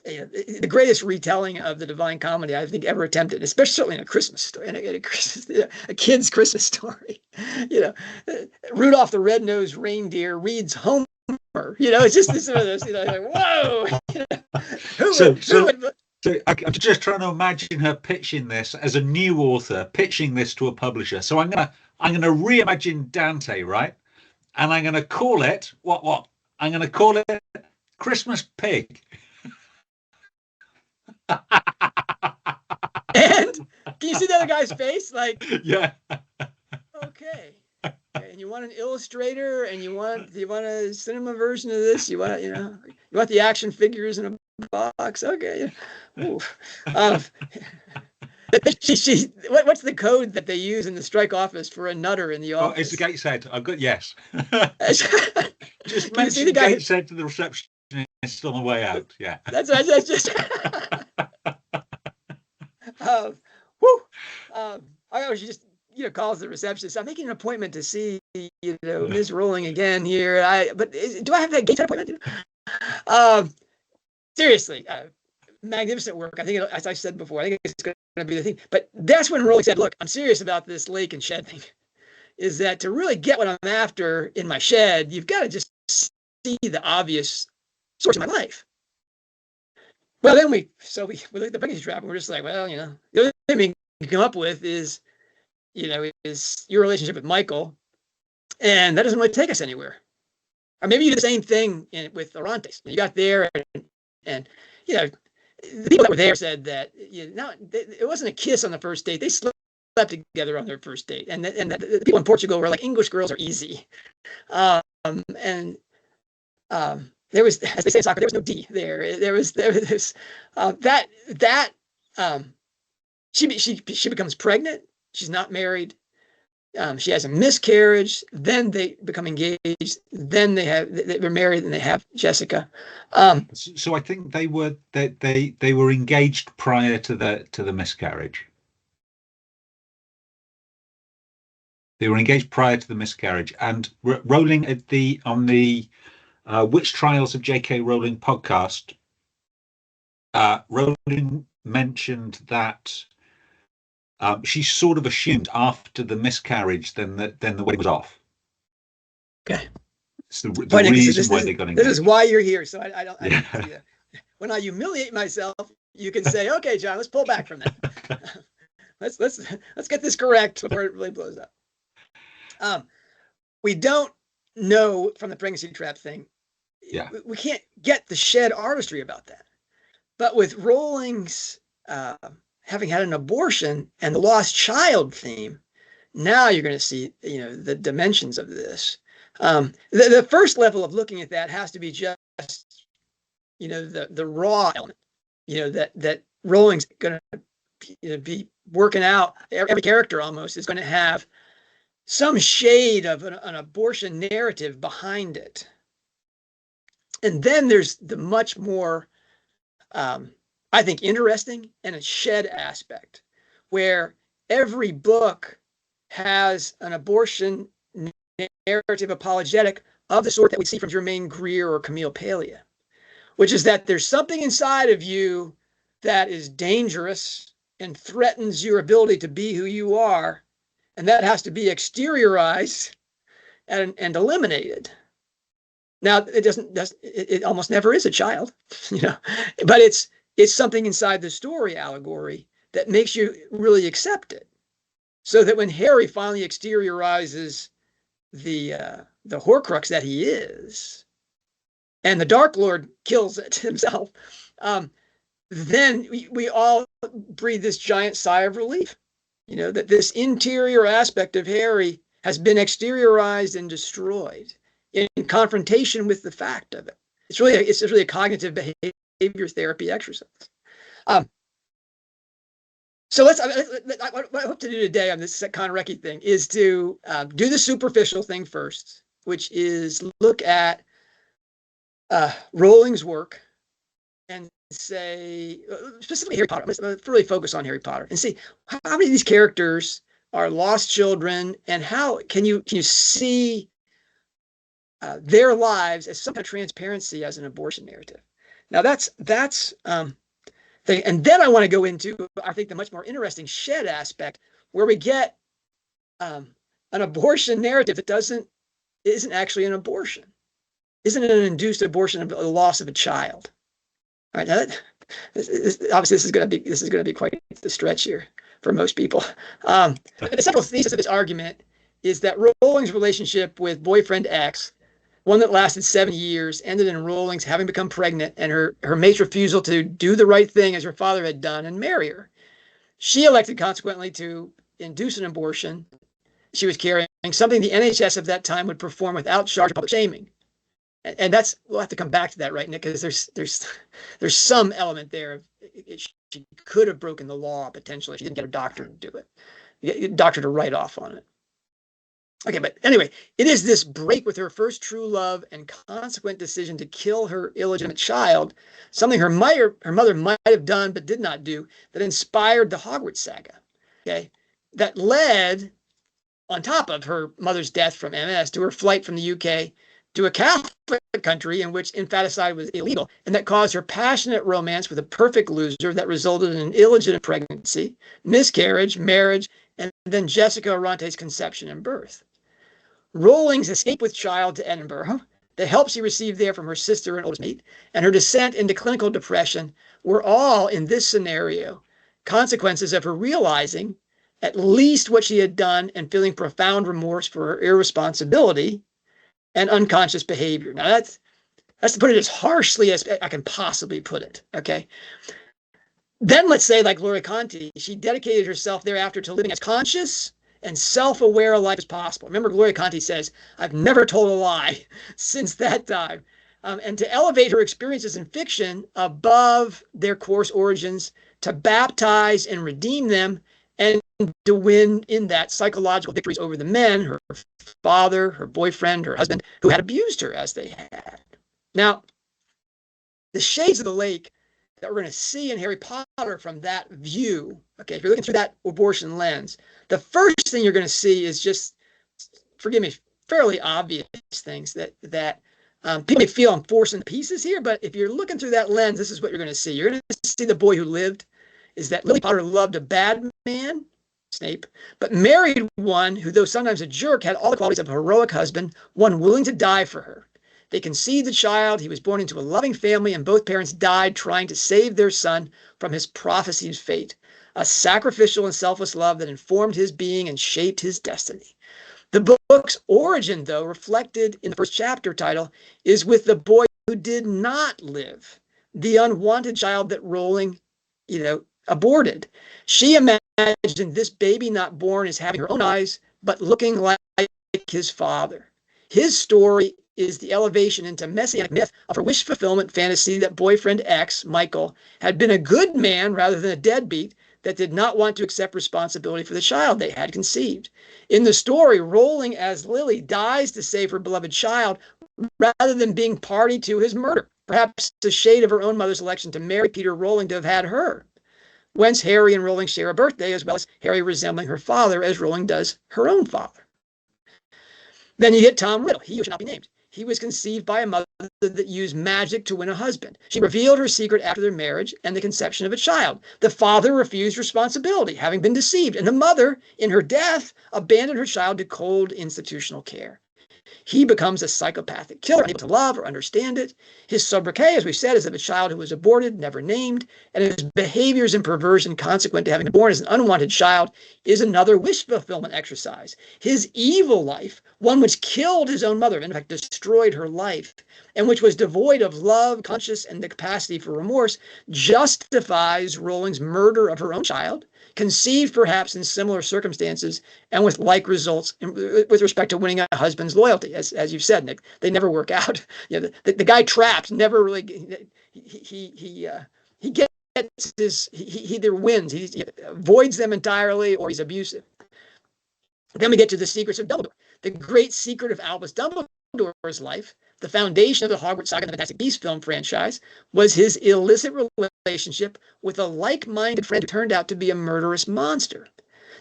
S1: the greatest retelling of the Divine Comedy I think ever attempted, especially certainly in a Christmas story, a kid's Christmas story. Rudolph the Red-Nosed Reindeer reads Homer. It's just this sort of those, like, whoa.
S2: So I'm just trying to imagine her pitching this as a new author, pitching this to a publisher. So I'm gonna reimagine Dante, right? And I'm gonna call it what? I'm gonna call it Christmas Pig.
S1: And can you see the other guy's face? Like,
S2: yeah.
S1: Okay. And you want an illustrator, and you want a cinema version of this. You want the action figures in a box. Okay. What's the code that they use in the strike office for a nutter in the office?
S2: Oh, it's the Gateshead. I've got yes. Just
S1: mention the
S2: Gateshead to the receptionist on the way out. Yeah.
S1: That's just. I she just calls the receptionist. I'm making an appointment to see Ms. Rowling again here. Do I have that Gateshead appointment? Seriously, magnificent work. I think, as I said before, I think it's going to be the thing. But that's when Rowling said, "Look, I'm serious about this Lake and Shed thing. Is that to really get what I'm after in my Shed, you've got to just see the obvious source of my life." Well, then we look at the package trap, and we're just like, well, the only thing we can come up with is your relationship with Michael, and that doesn't really take us anywhere. Or maybe you do the same thing with Orontes. You got there, and the people that were there said that it wasn't a kiss on the first date. They slipped slept together on their first date, and the people in Portugal were like, English girls are easy, and there was, as they say in soccer, there was no D there. There was she becomes pregnant. She's not married. She has a miscarriage. Then they become engaged. Then they were married, and they have Jessica.
S2: So I think they were engaged prior to the miscarriage. They were engaged prior to the miscarriage, and Rowling on the Witch Trials of J.K. Rowling podcast, Rowling mentioned that she sort of assumed after the miscarriage, then the wedding was off.
S1: Okay.
S2: It's the reason why they got engaged.
S1: This is why you're here. So I don't see that. When I humiliate myself, you can say, "Okay, John, let's pull back from that. let's get this correct before it really blows up." We don't know from the pregnancy trap thing.
S2: Yeah.
S1: We can't get the shed artistry about that. But with Rowling's having had an abortion and the lost child theme, now you're going to see, the dimensions of this. The first level of looking at that has to be just, the raw element, that Rowling's going to be working out. Every character almost is going to have some shade of an abortion narrative behind it. And then there's the much more, I think, interesting and a shed aspect, where every book has an abortion narrative apologetic of the sort that we see from Germaine Greer or Camille Paglia, which is that there's something inside of you that is dangerous and threatens your ability to be who you are, and that has to be exteriorized and eliminated. Now, it almost never is a child, but it's something inside the story allegory that makes you really accept it. So that when Harry finally exteriorizes the Horcrux that he is, and the Dark Lord kills it himself, then we all breathe this giant sigh of relief. That this interior aspect of Harry has been exteriorized and destroyed in confrontation with the fact of it. It's really a cognitive behavior therapy exercise. So what I hope to do today on this Conrecki thing is to do the superficial thing first, which is look at Rowling's work and say, specifically Harry Potter. I'm going to really focus on Harry Potter and see how many of these characters are lost children, and how can you see their lives as some kind of transparency as an abortion narrative. Now that's thing. And then I want to go into, I think, the much more interesting shed aspect, where we get an abortion narrative that isn't actually an abortion, isn't an induced abortion of the loss of a child. All right, now obviously this is going to be quite the stretch here for most people. The central thesis of this argument is that Rowling's relationship with boyfriend X, one that lasted 7 years, ended in Rowling's having become pregnant and her mate's refusal to do the right thing as her father had done and marry her. She elected, consequently, to induce an abortion she was carrying, something the NHS of that time would perform without charge of public shaming. And that's, we'll have to come back to that, right, Nick? Because there's some element there of she could have broken the law potentially. She didn't get a doctor to do it, get a doctor to write off on it. Okay, but anyway, it is this break with her first true love and consequent decision to kill her illegitimate child, something her mother might have done but did not do, that inspired the Hogwarts saga. Okay, that led, on top of her mother's death from MS, to her flight from the UK to a Catholic country in which infanticide was illegal, and that caused her passionate romance with a perfect loser that resulted in an illegitimate pregnancy, miscarriage, marriage, and then Jessica Arante's conception and birth. Rowling's escape with child to Edinburgh, the help she received there from her sister and oldest mate, and her descent into clinical depression were all, in this scenario, consequences of her realizing at least what she had done and feeling profound remorse for her irresponsibility and unconscious behavior. Now that's to put it as harshly as I can possibly put it, okay? Then let's say, like Lori Conti, she dedicated herself thereafter to living as conscious and self-aware a life as possible. Remember, Gloria Conti says, "I've never told a lie since that time." And to elevate her experiences in fiction above their coarse origins, to baptize and redeem them, and to win in that psychological victories over the men, her father, her boyfriend, her husband, who had abused her as they had. Now, the shades of the lake that we're going to see in Harry Potter from that view, okay, if you're looking through that abortion lens, the first thing you're going to see is just, forgive me, fairly obvious things that people may feel I'm forcing pieces here, but if you're looking through that lens, this is what you're going to see. You're going to see the boy who lived is that Lily Potter loved a bad man, Snape, but married one who, though sometimes a jerk, had all the qualities of a heroic husband, one willing to die for her. They conceived the child. He was born into a loving family, and both parents died trying to save their son from his prophesied fate, a sacrificial and selfless love that informed his being and shaped his destiny. The book's origin, though, reflected in the first chapter title, is with the boy who did not live, the unwanted child that Rowling, aborted. She imagined this baby not born as having her own eyes, but looking like his father. His story is the elevation into messianic myth of her wish fulfillment fantasy that boyfriend X, Michael, had been a good man rather than a deadbeat that did not want to accept responsibility for the child they had conceived. In the story, Rowling as Lily dies to save her beloved child rather than being party to his murder, perhaps a shade of her own mother's election to marry Peter Rowling to have had her. Whence Harry and Rowling share a birthday, as well as Harry resembling her father as Rowling does her own father. Then you get Tom Riddle, he who should not be named. He was conceived by a mother that used magic to win a husband. She revealed her secret after their marriage and the conception of a child. The father refused responsibility, having been deceived, and the mother, in her death, abandoned her child to cold institutional care. He becomes a psychopathic killer, unable to love or understand it. His sobriquet, as we said, is of a child who was aborted, never named, and his behaviors and perversion consequent to having been born as an unwanted child is another wish fulfillment exercise. His evil life, one which killed his own mother, in fact destroyed her life, and which was devoid of love, conscience, and the capacity for remorse, justifies Rowling's murder of her own child, conceived perhaps in similar circumstances and with like results with respect to winning a husband's loyalty. As you've said, Nick, they never work out. The guy trapped never really, he gets he either wins, he avoids them entirely, or he's abusive. Then we get to the secrets of Dumbledore, the great secret of Albus Dumbledore's life. The foundation of the Hogwarts saga and the Fantastic Beasts film franchise was his illicit relationship with a like-minded friend who turned out to be a murderous monster.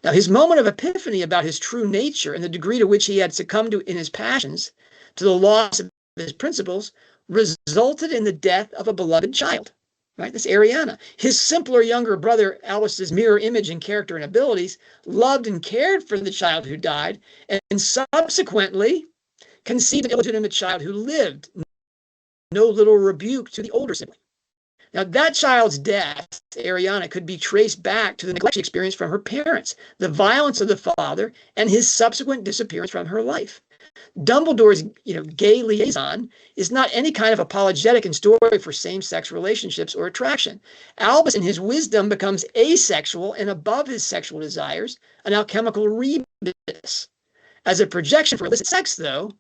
S1: Now, his moment of epiphany about his true nature and the degree to which he had succumbed to in his passions to the loss of his principles resulted in the death of a beloved child, right? This Ariana. His simpler younger brother, Albus's mirror image in character and abilities, loved and cared for the child who died, and subsequently conceived an illegitimate child who lived, no little rebuke to the older sibling. Now, that child's death, Ariana, could be traced back to the neglect she experienced from her parents, the violence of the father, and his subsequent disappearance from her life. Dumbledore's gay liaison is not any kind of apologetic in story for same-sex relationships or attraction. Albus, in his wisdom, becomes asexual and above his sexual desires, an alchemical rebus. As a projection for illicit sex, though,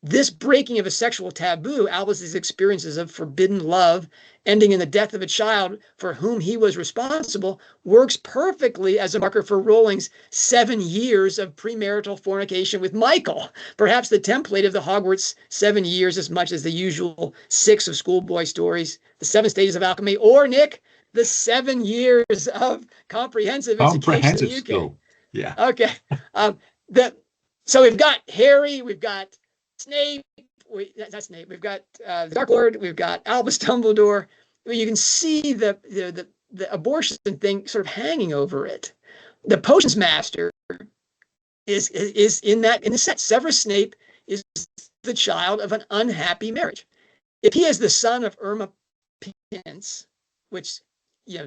S1: this breaking of a sexual taboo, Albus's experiences of forbidden love, ending in the death of a child for whom he was responsible, works perfectly as a marker for Rowling's 7 years of premarital fornication with Michael, perhaps the template of the Hogwarts 7 years as much as the usual 6 of schoolboy stories, the 7 stages of alchemy, or, Nick, the 7 years of comprehensive education in the UK.
S2: School. Yeah.
S1: Okay. So we've got Harry, we've got Snape, not Snape, we've got the Dark Lord, we've got Albus Dumbledore. You can see the abortion thing sort of hanging over it. The Potions Master is in the set. Severus Snape is the child of an unhappy marriage. If he is the son of Irma Pince, which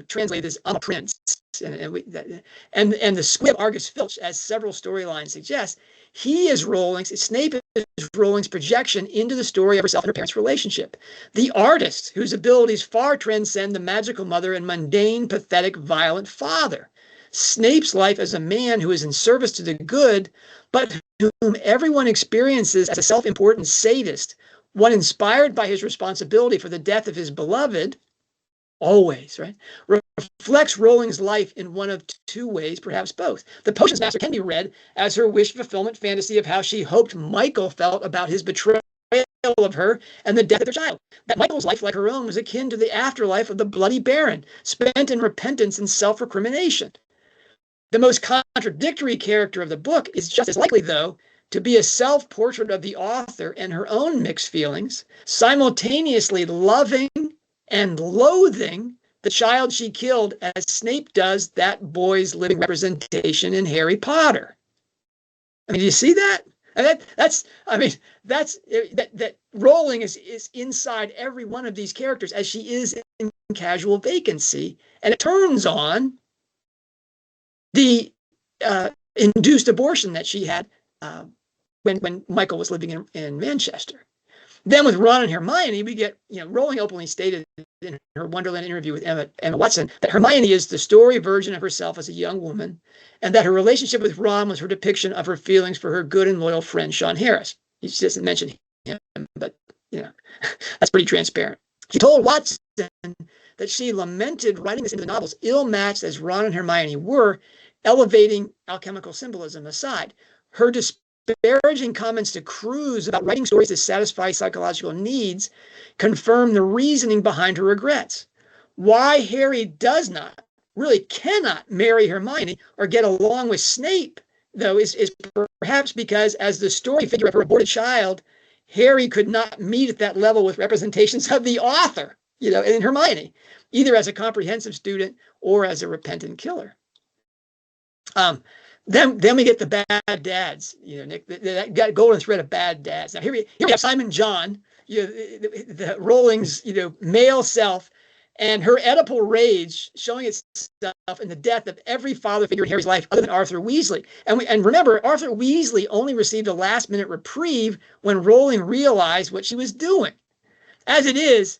S1: translated as "I'm a prince," and the squib Argus Filch, as several storylines suggest, Snape is Rowling's projection into the story of herself and her parents' relationship. The artist whose abilities far transcend the magical mother and mundane, pathetic, violent father. Snape's life as a man who is in service to the good, but whom everyone experiences as a self-important sadist, one inspired by his responsibility for the death of his beloved, always, right, reflects Rowling's life in one of two ways, perhaps both. The Potions Master can be read as her wish fulfillment fantasy of how she hoped Michael felt about his betrayal of her and the death of their child. That Michael's life, like her own, was akin to the afterlife of the Bloody Baron, spent in repentance and self-recrimination. The most contradictory character of the book is just as likely, though, to be a self-portrait of the author and her own mixed feelings, simultaneously loving and loathing the child she killed, as Snape does that boy's living representation in Harry Potter. I mean, do you see that? And that Rowling is inside every one of these characters, as she is in Casual Vacancy, and it turns on the induced abortion that she had when Michael was living in Manchester. Then with Ron and Hermione, we get, Rowling openly stated in her Wonderland interview with Emma Watson that Hermione is the story version of herself as a young woman, and that her relationship with Ron was her depiction of her feelings for her good and loyal friend, Sean Harris. He just doesn't mention him, but, that's pretty transparent. She told Watson that she lamented writing this into the novels, ill-matched as Ron and Hermione were, elevating alchemical symbolism aside. Her disparaging comments to Cruz about writing stories to satisfy psychological needs confirm the reasoning behind her regrets. Why Harry really cannot marry Hermione or get along with Snape, though, is perhaps because, as the story figure of her aborted child, Harry could not meet at that level with representations of the author, in Hermione, either as a comprehensive student or as a repentant killer. Then we get the bad dads, Nick, that golden thread of bad dads. Now here we have Simon John, the Rowling's, male self, and her Oedipal rage showing itself in the death of every father figure in Harry's life other than Arthur Weasley. And remember, Arthur Weasley only received a last-minute reprieve when Rowling realized what she was doing. As it is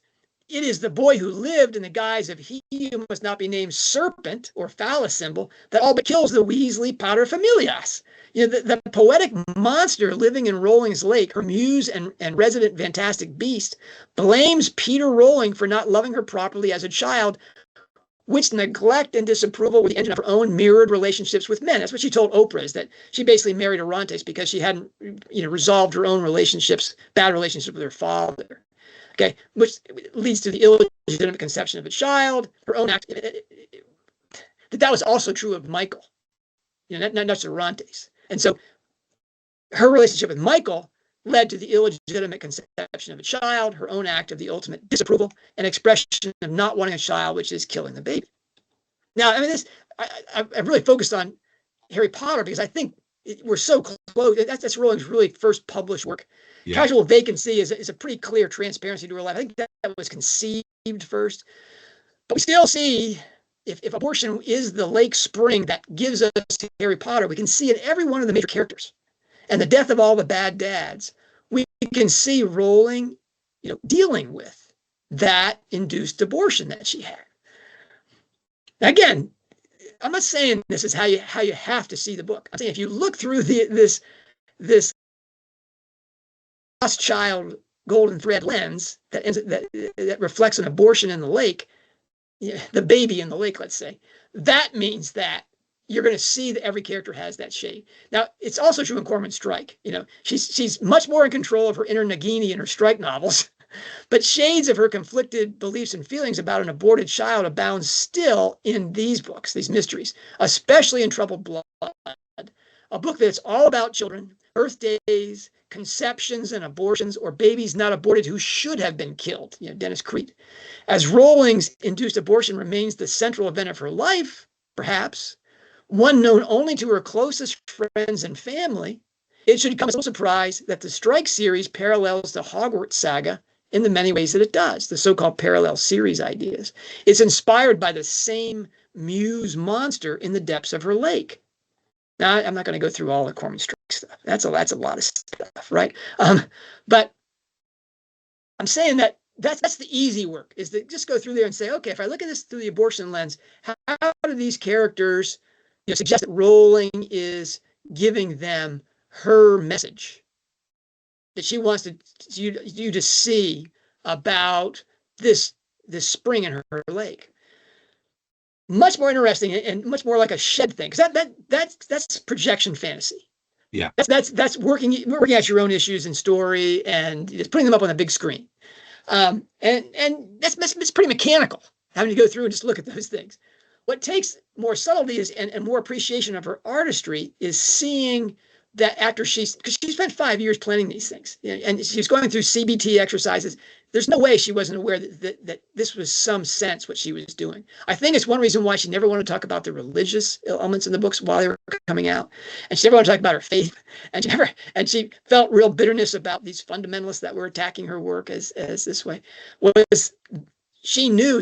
S1: the boy who lived in the guise of he who must not be named serpent or phallus symbol that all but kills the Weasley paterfamilias. The poetic monster living in Rowling's lake, her muse and resident fantastic beast, blames Peter Rowling for not loving her properly as a child, which neglect and disapproval were the engine of her own mirrored relationships with men. That's what she told Oprah, is that she basically married Orontes because she hadn't resolved her own bad relationship with her father. Okay, which leads to the illegitimate conception of a child, her own act. That was also true of Michael, not just Orontes. And so her relationship with Michael led to the illegitimate conception of a child, her own act of the ultimate disapproval, and expression of not wanting a child, which is killing the baby. Now, I've really focused on Harry Potter because I think we're so close. That's Rowling's really first published work. Yeah. Casual Vacancy is a pretty clear transparency to her life. I think that was conceived first. But we still see, if abortion is the lake spring that gives us Harry Potter, we can see in every one of the major characters. And the death of all the bad dads, we can see Rowling, dealing with that induced abortion that she had. Now, again, I'm not saying this is how you have to see the book. I'm saying if you look through this lost child golden thread lens that reflects an abortion in the lake, the baby in the lake, let's say, that means that you're going to see that every character has that shade. Now, it's also true in Cormoran Strike. She's much more in control of her inner Nagini in her Strike novels, but shades of her conflicted beliefs and feelings about an aborted child abound still in these books, these mysteries, especially in Troubled Blood, a book that's all about children, birthdays, conceptions and abortions, or babies not aborted who should have been killed, Dennis Creed. As Rowling's induced abortion remains the central event of her life, perhaps, one known only to her closest friends and family, it should come as no surprise that the Strike series parallels the Hogwarts saga in the many ways that it does, the so-called parallel series ideas. It's inspired by the same muse monster in the depths of her lake. Now, I'm not going to go through all the Corman Strike stuff. That's a lot of stuff, right? But I'm saying that that's the easy work, is to just go through there and say, okay, if I look at this through the abortion lens, how do these characters suggest that Rowling is giving them her message that she wants you to see about this spring in her lake? Much more interesting and much more like a shed thing, because that's projection fantasy.
S2: Yeah,
S1: that's working out your own issues and story and just putting them up on a big screen. And that's pretty mechanical, having to go through and just look at those things. What takes more subtlety and more appreciation of her artistry is seeing that after because she spent 5 years planning these things, and she was going through CBT exercises. There's no way she wasn't aware that this was some sense what she was doing. I think it's one reason why she never wanted to talk about the religious elements in the books while they were coming out, and she never wanted to talk about her faith, and she felt real bitterness about these fundamentalists that were attacking her work as this way. She knew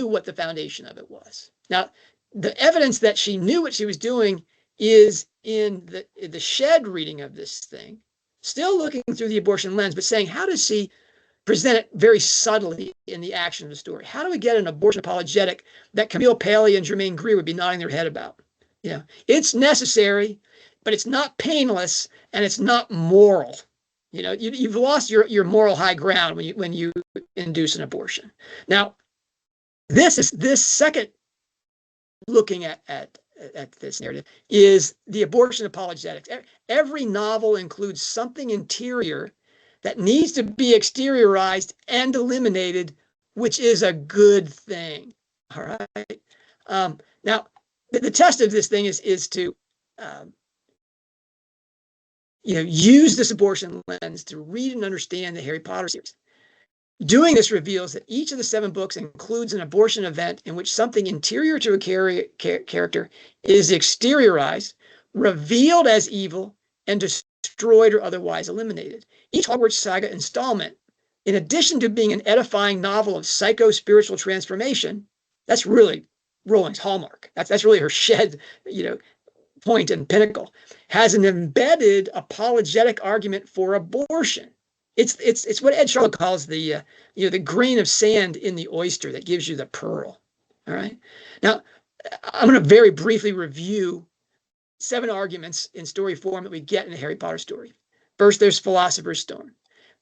S1: what the foundation of it was. Now, the evidence that she knew what she was doing is in the shed reading of this thing, still looking through the abortion lens, but saying, how does she present it very subtly in the action of the story? How do we get an abortion apologetic that Camille Paley and Germaine Greer would be nodding their head about? It's necessary, but it's not painless, and it's not moral. You've lost your moral high ground when you induce an abortion. Now, this second looking at this narrative is the abortion apologetics. Every novel includes something interior that needs to be exteriorized and eliminated, which is a good thing. All right. Now, the test of this thing is to use this abortion lens to read and understand the Harry Potter series. Doing this reveals that each of the 7 books includes an abortion event in which something interior to a character is exteriorized, revealed as evil, and destroyed or otherwise eliminated. Each Hogwarts saga installment, in addition to being an edifying novel of psycho-spiritual transformation, that's really Rowling's hallmark. That's really her shed, point and pinnacle, has an embedded apologetic argument for abortion. It's what Ed Charlotte calls the grain of sand in the oyster that gives you the pearl. All right. Now, I'm going to very briefly review 7 arguments in story form that we get in a Harry Potter story. First, there's Philosopher's Stone.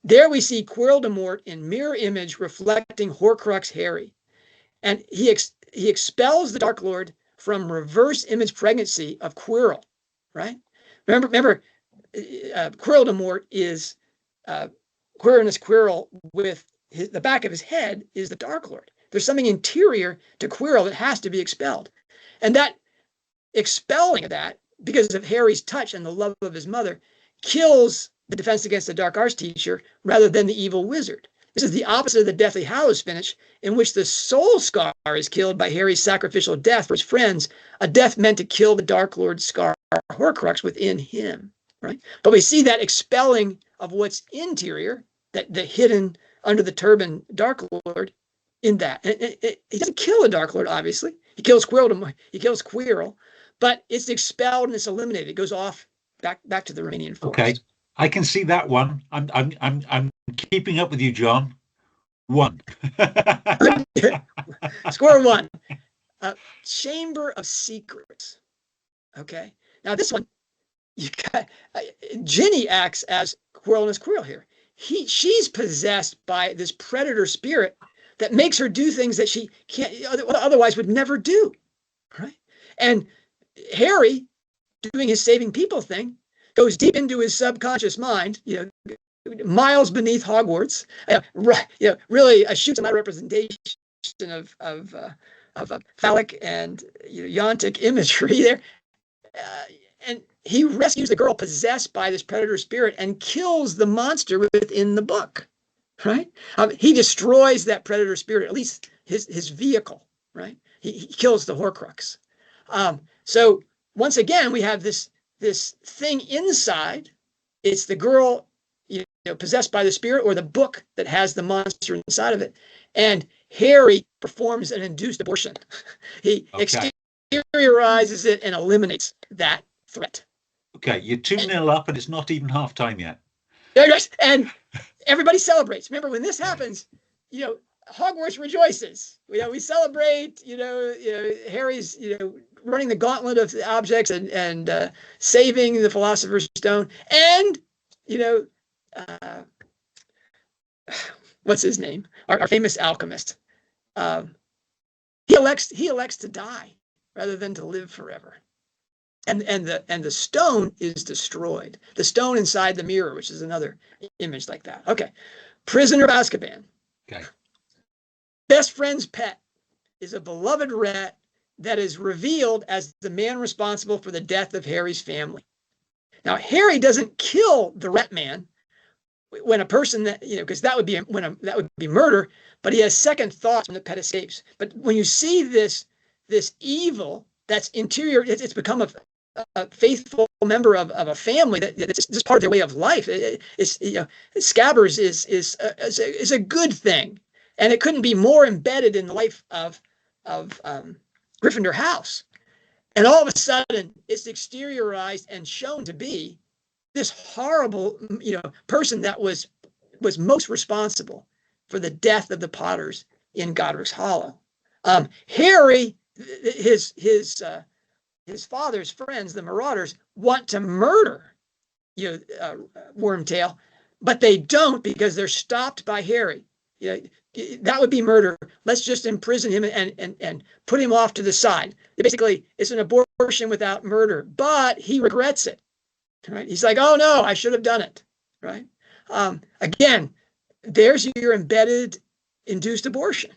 S1: There we see Quirrell de Mort in mirror image reflecting Horcrux Harry, and he expels the Dark Lord from reverse image pregnancy of Quirrell. Right. Remember, Quirrell de Mort is Quirinus Quirrell with the back of his head is the Dark Lord. There's something interior to Quirrell that has to be expelled. And that expelling of that, because of Harry's touch and the love of his mother, kills the Defense Against the Dark Arts teacher rather than the evil wizard. This is the opposite of the Deathly Hallows finish, in which the Soul Scar is killed by Harry's sacrificial death for his friends, a death meant to kill the Dark Lord's scar Horcrux within him. Right? But we see that expelling of what's interior, that the hidden under the turban Dark Lord, in that. He doesn't kill the Dark Lord, obviously. He kills Quirrell, but it's expelled and it's eliminated. It goes off back to the Romanian forest.
S2: Okay, I can see that one. I'm keeping up with you, John. 1.
S1: Score 1. Chamber of Secrets. Okay. Now this one, you got Ginny acts as Quirrellness Quirrell here. She's possessed by this predator spirit that makes her do things that she can't otherwise would never do. Right. And Harry, doing his saving people thing, goes deep into his subconscious mind, miles beneath Hogwarts, really shoots my representation of phallic and yontic imagery there. And he rescues the girl possessed by this predator spirit and kills the monster within the book, right? He destroys that predator spirit, at least his vehicle, right? He kills the Horcrux. So once again, we have this thing inside. It's the girl, possessed by the spirit, or the book that has the monster inside of it. And Harry performs an induced abortion. He exteriorizes it and eliminates that threat.
S2: Okay, you're 2-0 up, and it's not even half time yet.
S1: And everybody celebrates. Remember, when this happens, Hogwarts rejoices. We celebrate. Harry's running the gauntlet of the objects and saving the Philosopher's Stone. And what's his name? Our famous alchemist. He elects to die rather than to live forever. And the stone is destroyed. The stone inside the mirror, which is another image like that. Okay. Prisoner of Azkaban.
S2: Okay.
S1: Best friend's pet is a beloved rat that is revealed as the man responsible for the death of Harry's family. Now, Harry doesn't kill the rat man when a person that, because that would be murder, but he has second thoughts when the pet escapes. But when you see this evil that's interior, it's become a faithful member of a family that's just part of their way of life. Scabbers is a good thing, and it couldn't be more embedded in the life of Gryffindor House. And all of a sudden, it's exteriorized and shown to be this horrible, person that was most responsible for the death of the Potters in Godric's Hollow. Harry, his father's friends, the Marauders, want to murder Wormtail, but they don't, because they're stopped by Harry. That would be murder. Let's just imprison him and put him off to the side. Basically, it's an abortion without murder, but he regrets it. Right? He's like, oh no, I should have done it. Right? Again, there's your embedded induced abortion.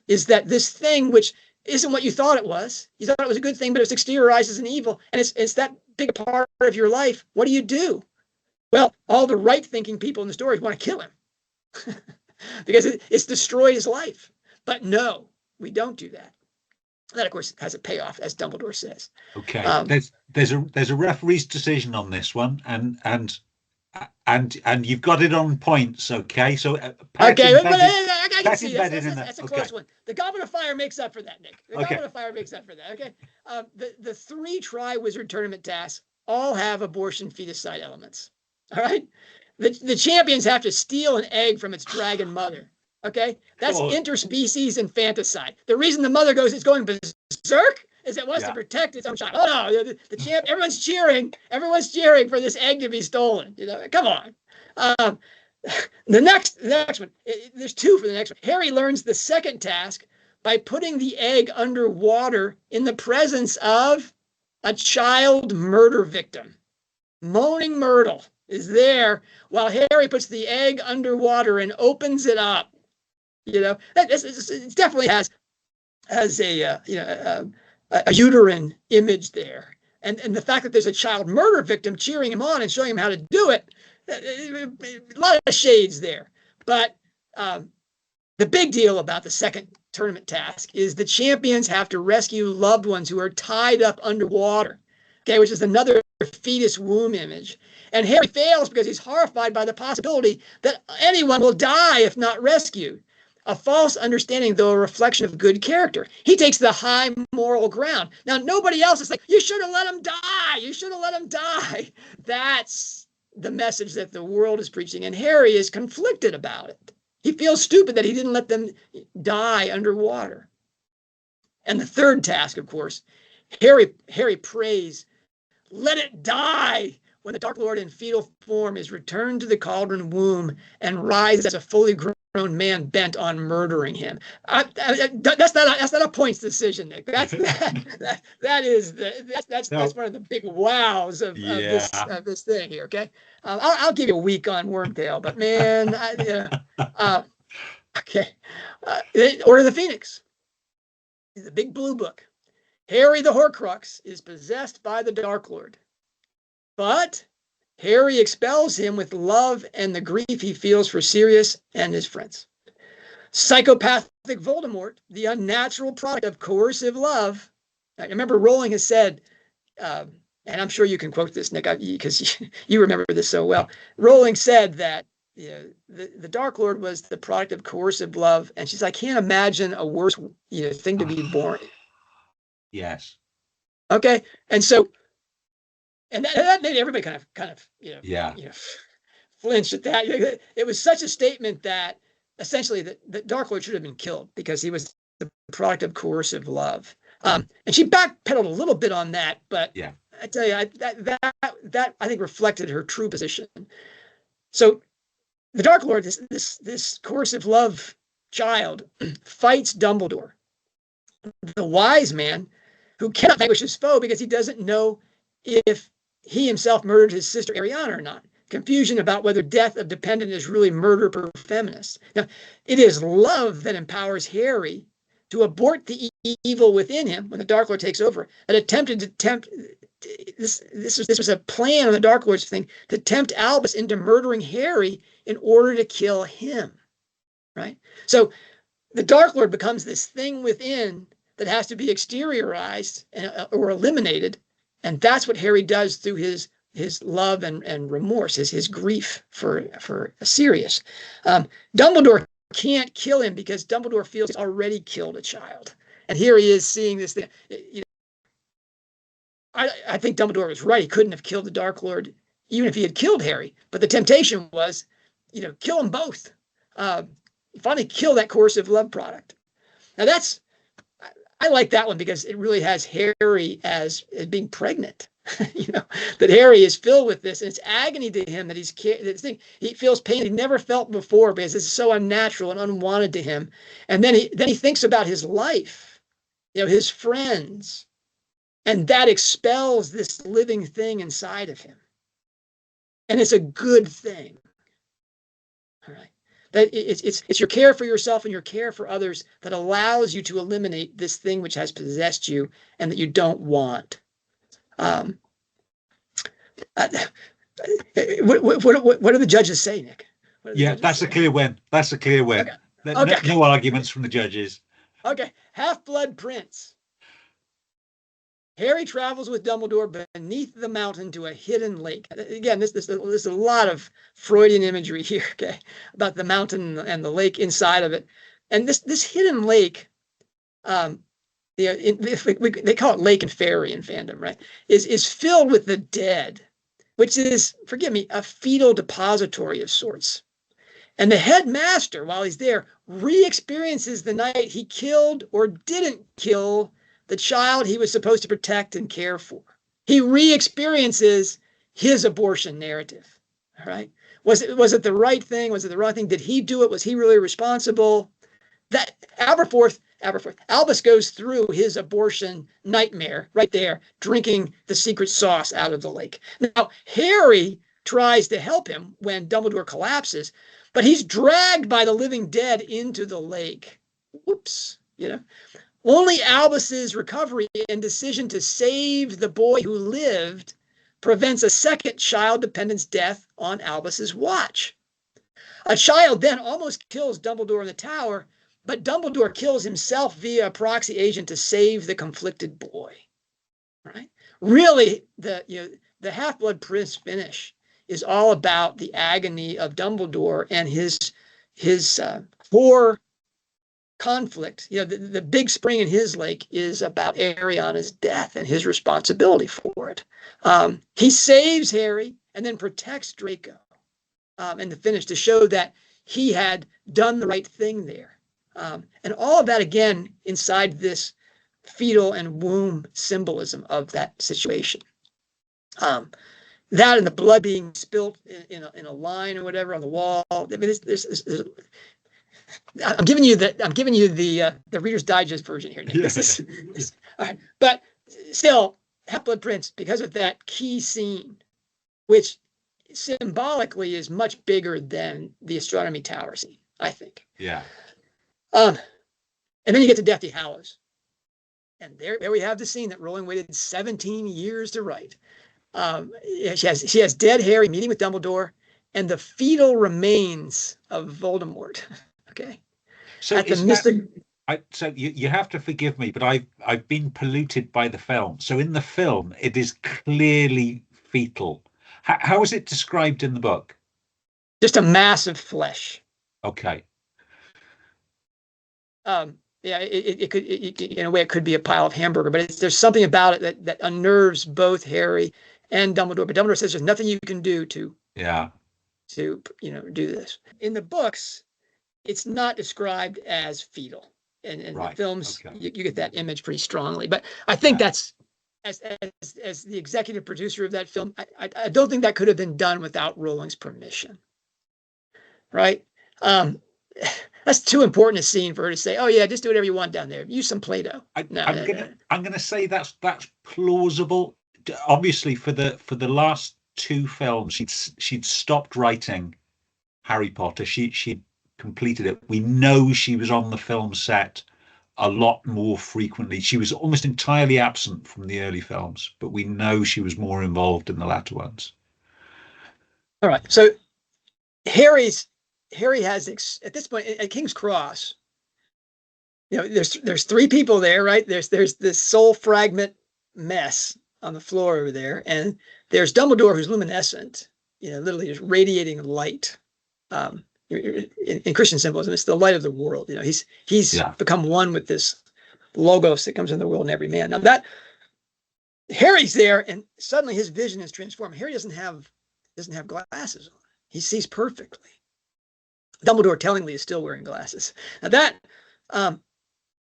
S1: Is that this thing which isn't what you thought it was? You thought it was a good thing, but it was exteriorized as an evil, and it's that big a part of your life. What do? Well, all the right-thinking people in the stories want to kill him because it's destroyed his life. But no, we don't do that. That, of course, has a payoff, as Dumbledore says.
S2: Okay, there's a referee's decision on this one, and you've got it on points. Okay, so
S1: I can see that's a close one. The Goblet of Fire makes up for that, Nick. The Goblet of Fire makes up for that. Okay, the 3 Triwizard Tournament tasks all have abortion feticide elements. All right, the champions have to steal an egg from its dragon mother. Okay, that's interspecies infanticide. The reason the mother is going berserk is it wants to protect its own child. Oh no, the champ, everyone's cheering for this egg to be stolen. Come on. The next one, there's 2 for the next one. Harry learns the second task by putting the egg underwater in the presence of a child murder victim. Moaning Myrtle is there while Harry puts the egg underwater and opens it up. It definitely has a uterine image there, and the fact that there's a child murder victim cheering him on and showing him how to do it, a lot of shades there. But the big deal about the second tournament task is the champions have to rescue loved ones who are tied up underwater. Okay, which is another fetus womb image. And Harry fails because he's horrified by the possibility that anyone will die if not rescued. A false understanding, though a reflection of good character. He takes the high moral ground. Now, nobody else is like, you should have let him die. You should have let him die. That's the message that the world is preaching. And Harry is conflicted about it. He feels stupid that he didn't let them die underwater. And the third task, of course, Harry prays, let it die, when the Dark Lord in fetal form is returned to the Cauldron womb and rises as a fully grown man bent on murdering him. That's not a points decision, Nick. That's one of the big wows of this thing here. Okay, I'll give you a week on Wormtail, but man, okay. Order of the Phoenix, the big blue book. Harry the Horcrux is possessed by the Dark Lord, but Harry expels him with love and the grief he feels for Sirius and his friends. Psychopathic Voldemort, the unnatural product of coercive love. I remember Rowling has said, and I'm sure you can quote this, Nick, because you remember this so well. Rowling said that the Dark Lord was the product of coercive love, and she's, I can't imagine a worse thing to be born in.
S2: Yes.
S1: Okay, and so, and that made everybody kind of flinch at that. It was such a statement that essentially the Dark Lord should have been killed because he was the product of coercive love. And she backpedaled a little bit on that, but
S2: yeah,
S1: I tell you, that I think reflected her true position. So the Dark Lord, this coercive love child, fights Dumbledore, the wise man who cannot vanquish his foe because he doesn't know if he himself murdered his sister Ariana or not. Confusion about whether death of dependent is really murder per feminist. Now, it is love that empowers Harry to abort the evil within him when the Dark Lord takes over. This was a plan of the Dark Lord's thing to tempt Albus into murdering Harry in order to kill him, right? So the Dark Lord becomes this thing within that has to be exteriorized or eliminated, and that's what Harry does through his love and remorse, his grief for Sirius. Dumbledore can't kill him because Dumbledore feels he's already killed a child, and here he is seeing this thing. I think Dumbledore was right. He couldn't have killed the Dark Lord even if he had killed Harry, but the temptation was, kill them both. Finally kill that coercive love product. Now I like that one because it really has Harry as being pregnant. That Harry is filled with this, and it's agony to him that he feels pain he never felt before because it's so unnatural and unwanted to him. And then he thinks about his life, his friends, and that expels this living thing inside of him. And it's a good thing. All right. That it's your care for yourself and your care for others that allows you to eliminate this thing which has possessed you and that you don't want. What do the judges say, Nick?
S2: Yeah, that's a clear win. That's a clear win. Okay. No arguments from the judges. Okay.
S1: Half-Blood Prince. Harry travels with Dumbledore beneath the mountain to a hidden lake. Again, there's a lot of Freudian imagery here, okay, about the mountain and the lake inside of it. And this hidden lake, they call it Lake and Fairy in fandom, right? Is filled with the dead, which is, forgive me, a fetal depository of sorts. And the headmaster, while he's there, re-experiences the night he killed or didn't kill the child he was supposed to protect and care for. He re-experiences his abortion narrative. All right. Was it the right thing? Was it the wrong thing? Did he do it? Was he really responsible? That Albus goes through his abortion nightmare right there, drinking the secret sauce out of the lake. Now, Harry tries to help him when Dumbledore collapses, but he's dragged by the living dead into the lake. Whoops, Only Albus's recovery and decision to save the boy who lived prevents a second child dependent's death on Albus's watch. A child then almost kills Dumbledore in the tower, but Dumbledore kills himself via a proxy agent to save the conflicted boy. Right? Really, the Half-Blood Prince finish is all about the agony of Dumbledore and his core conflict. The big spring in his lake is about Ariana's death and his responsibility for it. He saves Harry and then protects Draco in the finish to show that he had done the right thing there. And all of that, again, inside this fetal and womb symbolism of that situation. That and the blood being spilt in a line or whatever on the wall. I mean, I'm giving you the Reader's Digest version here, Nick. All right, but still, Half-Blood Prince, because of that key scene, which symbolically is much bigger than the Astronomy Tower scene, I think.
S2: Yeah.
S1: And then you get to Deathly Hallows, and there we have the scene that Rowling waited 17 years to write. She has dead Harry meeting with Dumbledore, and the fetal remains of Voldemort. Okay.
S2: So you have to forgive me, but I've been polluted by the film. So in the film, it is clearly fetal. How is it described in the book?
S1: Just a mass of flesh.
S2: Okay.
S1: Yeah, it could, in a way, it could be a pile of hamburger, but there's something about it that unnerves both Harry and Dumbledore. But Dumbledore says there's nothing you can do to do this. In the books, it's not described as fetal. And in the films, you get that image pretty strongly. But I think that's, as the executive producer of that film, I don't think that could have been done without Rowling's permission. Right? That's too important a scene for her to say, "Oh yeah, just do whatever you want down there. Use some Play-Doh."
S2: I'm gonna say that's plausible. Obviously, for the last two films, she'd stopped writing Harry Potter. She'd completed it. We know she was on the film set a lot more frequently. She was almost entirely absent from the early films, but we know she was more involved in the latter ones.
S1: All right, so Harry has, at this point at King's Cross, there's three people there, right? There's this soul fragment mess on the floor over there, and there's Dumbledore, who's luminescent, literally just radiating light. In Christian symbolism, it's the light of the world. He's become one with this logos that comes in the world and every man. Now that Harry's there, and suddenly his vision is transformed. Harry doesn't have glasses on. He sees perfectly. Dumbledore tellingly is still wearing glasses. Now that, and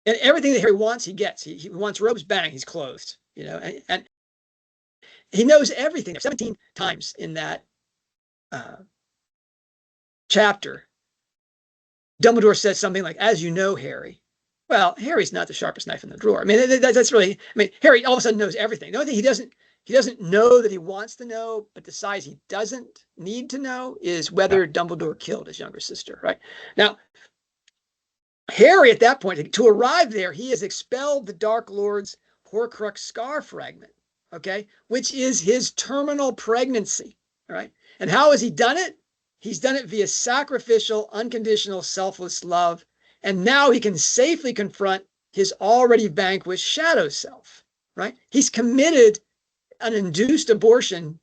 S1: everything that Harry wants, he gets. He wants robes, bang, he's clothed. And he knows everything. 17 times in that chapter, Dumbledore says something like, "As you know, Harry." Well, Harry's not the sharpest knife in the drawer. I mean, that's really. I mean, Harry all of a sudden knows everything. The only thing he doesn't know that he wants to know, but decides he doesn't need to know, is whether Dumbledore killed his younger sister. Right now, Harry at that point, to arrive there, he has expelled the Dark Lord's Horcrux scar fragment. Okay, which is his terminal pregnancy. All right, and how has he done it? He's done it via sacrificial, unconditional, selfless love. And now he can safely confront his already vanquished shadow self, right? He's committed an induced abortion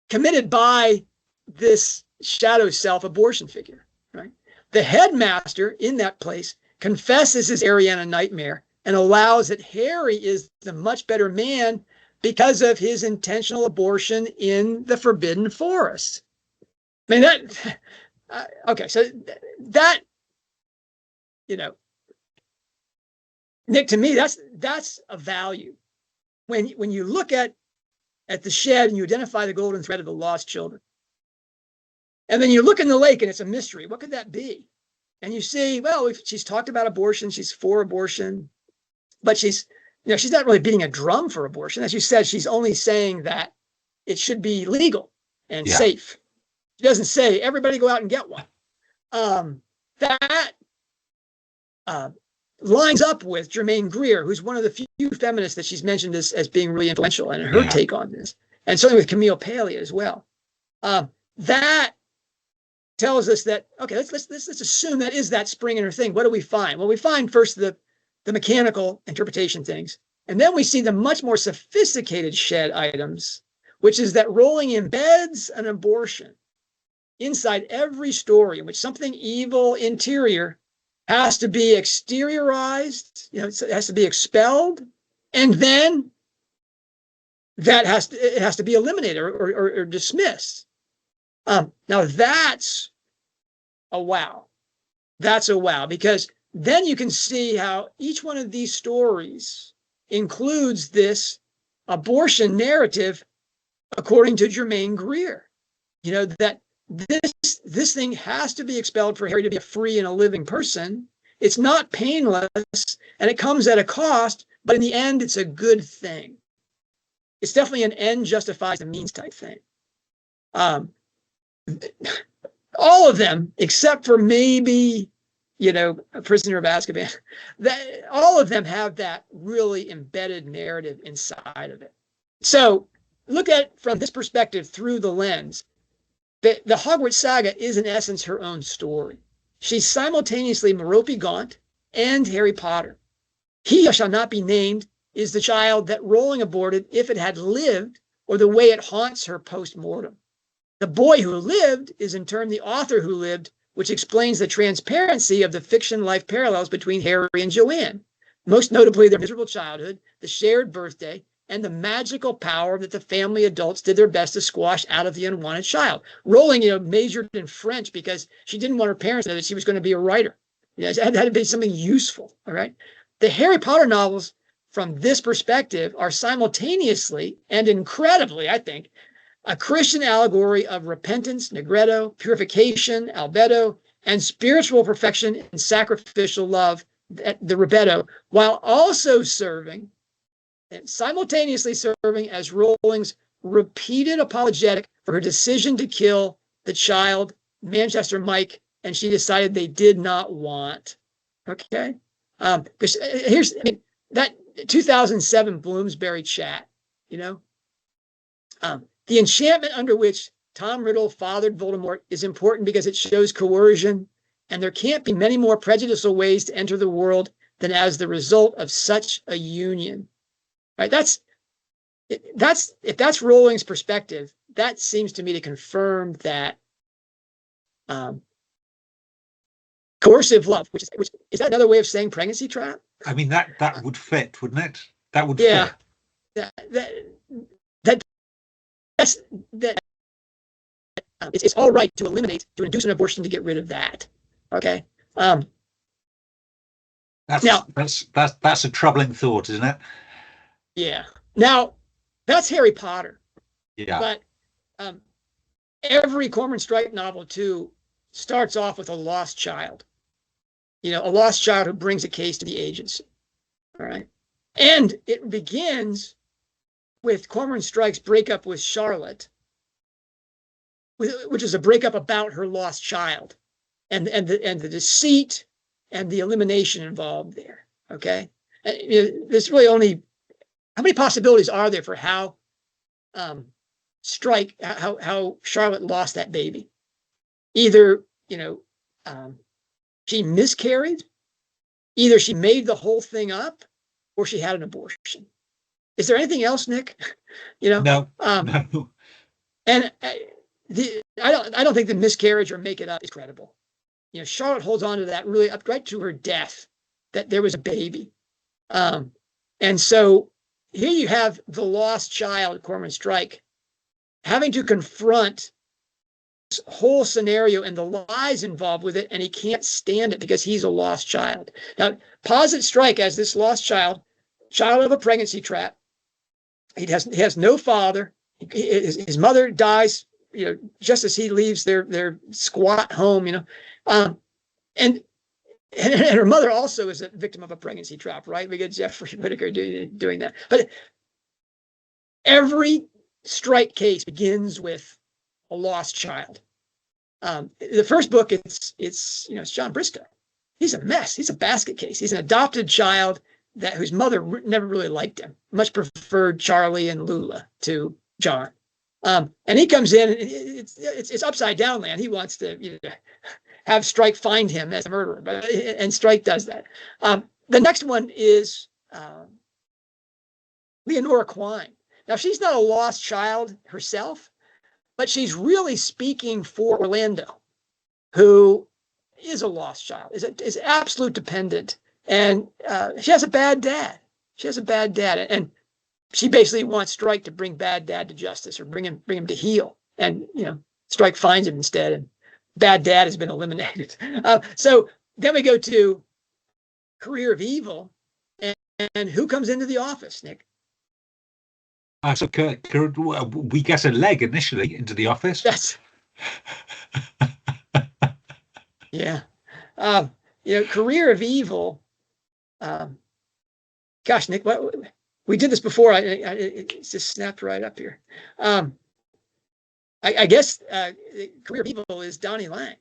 S1: committed by this shadow self abortion figure, right? The headmaster in that place confesses his Ariana nightmare and allows that Harry is the much better man because of his intentional abortion in the Forbidden Forest. I mean, okay, so that, Nick, to me, that's a value. When you look at the shed and you identify the golden thread of the lost children, and then you look in the lake and it's a mystery, what could that be? And you see, well, she's talked about abortion, she's for abortion, but she's not really beating a drum for abortion. As you said, she's only saying that it should be legal and safe. She doesn't say, everybody go out and get one. That lines up with Germaine Greer, who's one of the few feminists that she's mentioned as being really influential, and her take on this. And certainly with Camille Paglia as well. That tells us that, okay, let's assume that is that spring in her thing. What do we find? Well, we find first the mechanical interpretation things. And then we see the much more sophisticated shed items, which is that Rowling embeds an abortion inside every story in which something evil interior has to be exteriorized, it has to be expelled, and then it has to be eliminated or dismissed. Now that's a wow. That's a wow, because then you can see how each one of these stories includes this abortion narrative according to Germaine Greer. That this thing has to be expelled for Harry to be a free and a living person. It's not painless, and it comes at a cost, but in the end, it's a good thing. It's definitely an end justifies the means type thing. All of them, except for maybe, a Prisoner of Azkaban, all of them have that really embedded narrative inside of it. So look at it from this perspective through the lens. The Hogwarts saga is in essence her own story. She's simultaneously Merope Gaunt and Harry Potter. He who shall not be named is the child that Rowling aborted if it had lived, or the way it haunts her post-mortem. The boy who lived is in turn the author who lived, which explains the transparency of the fiction life parallels between Harry and Joanne, most notably their miserable childhood, the shared birthday, and the magical power that the family adults did their best to squash out of the unwanted child. Rowling, majored in French because she didn't want her parents to know that she was going to be a writer. It had to be something useful, all right? The Harry Potter novels, from this perspective, are simultaneously and incredibly, I think, a Christian allegory of repentance, negretto, purification, albedo, and spiritual perfection and sacrificial love, the rebetto, while also serving and simultaneously serving as Rowling's repeated apologetic for her decision to kill the child, Manchester Mike, and she decided they did not want. Okay? Because that 2007 Bloomsbury chat, the enchantment under which Tom Riddle fathered Voldemort is important because it shows coercion, and there can't be many more prejudicial ways to enter the world than as the result of such a union. Right? If that's Rowling's perspective, that seems to me to confirm that coercive love, which is that another way of saying pregnancy trap?
S2: I mean, that would fit, wouldn't it? That would
S1: fit. It's all right to induce an abortion to get rid of that. Okay.
S2: That's a troubling thought, isn't it?
S1: Yeah. Now, that's Harry Potter.
S2: Yeah.
S1: But every Cormoran Strike novel too starts off with a lost child. A lost child who brings a case to the agency. All right. And it begins with Cormoran Strike's breakup with Charlotte, which is a breakup about her lost child, and the deceit and the elimination involved there. Okay. There's really only, how many possibilities are there for how how Charlotte lost that baby? Either, she miscarried, either she made the whole thing up, or she had an abortion. Is there anything else, Nick?
S2: No.
S1: No. And I don't think the miscarriage or make it up is credible. Charlotte holds on to that really up right to her death, that there was a baby. And so here you have the lost child, Cormoran Strike, having to confront this whole scenario and the lies involved with it, and he can't stand it because he's a lost child. Now, posit Strike as this lost child of a pregnancy trap. He has no father. His mother dies, just as he leaves their squat home, and her mother also is a victim of a pregnancy trap, right? We get Jeffrey Whittaker doing that. But every Strike case begins with a lost child. The first book, it's John Bristow. He's a mess. He's a basket case. He's an adopted child whose mother never really liked him, much preferred Charlie and Lula to John. And he comes in, it's upside down land. He wants to have Strike find him as a murderer, and Strike does that. The next one is Leonora Quine. Now, she's not a lost child herself, but she's really speaking for Orlando, who is a lost child, is absolute dependent, and she has a bad dad. And she basically wants Strike to bring bad dad to justice, or bring him to heel. And Strike finds him instead, and bad dad has been eliminated. So then we go to Career of Evil, and who comes into the office, Nick?
S2: So we get a leg initially into the office.
S1: That's yeah. Career of Evil. Gosh, Nick, we did this before. It just snapped right up here. I guess Career of Evil is Donnie Lang.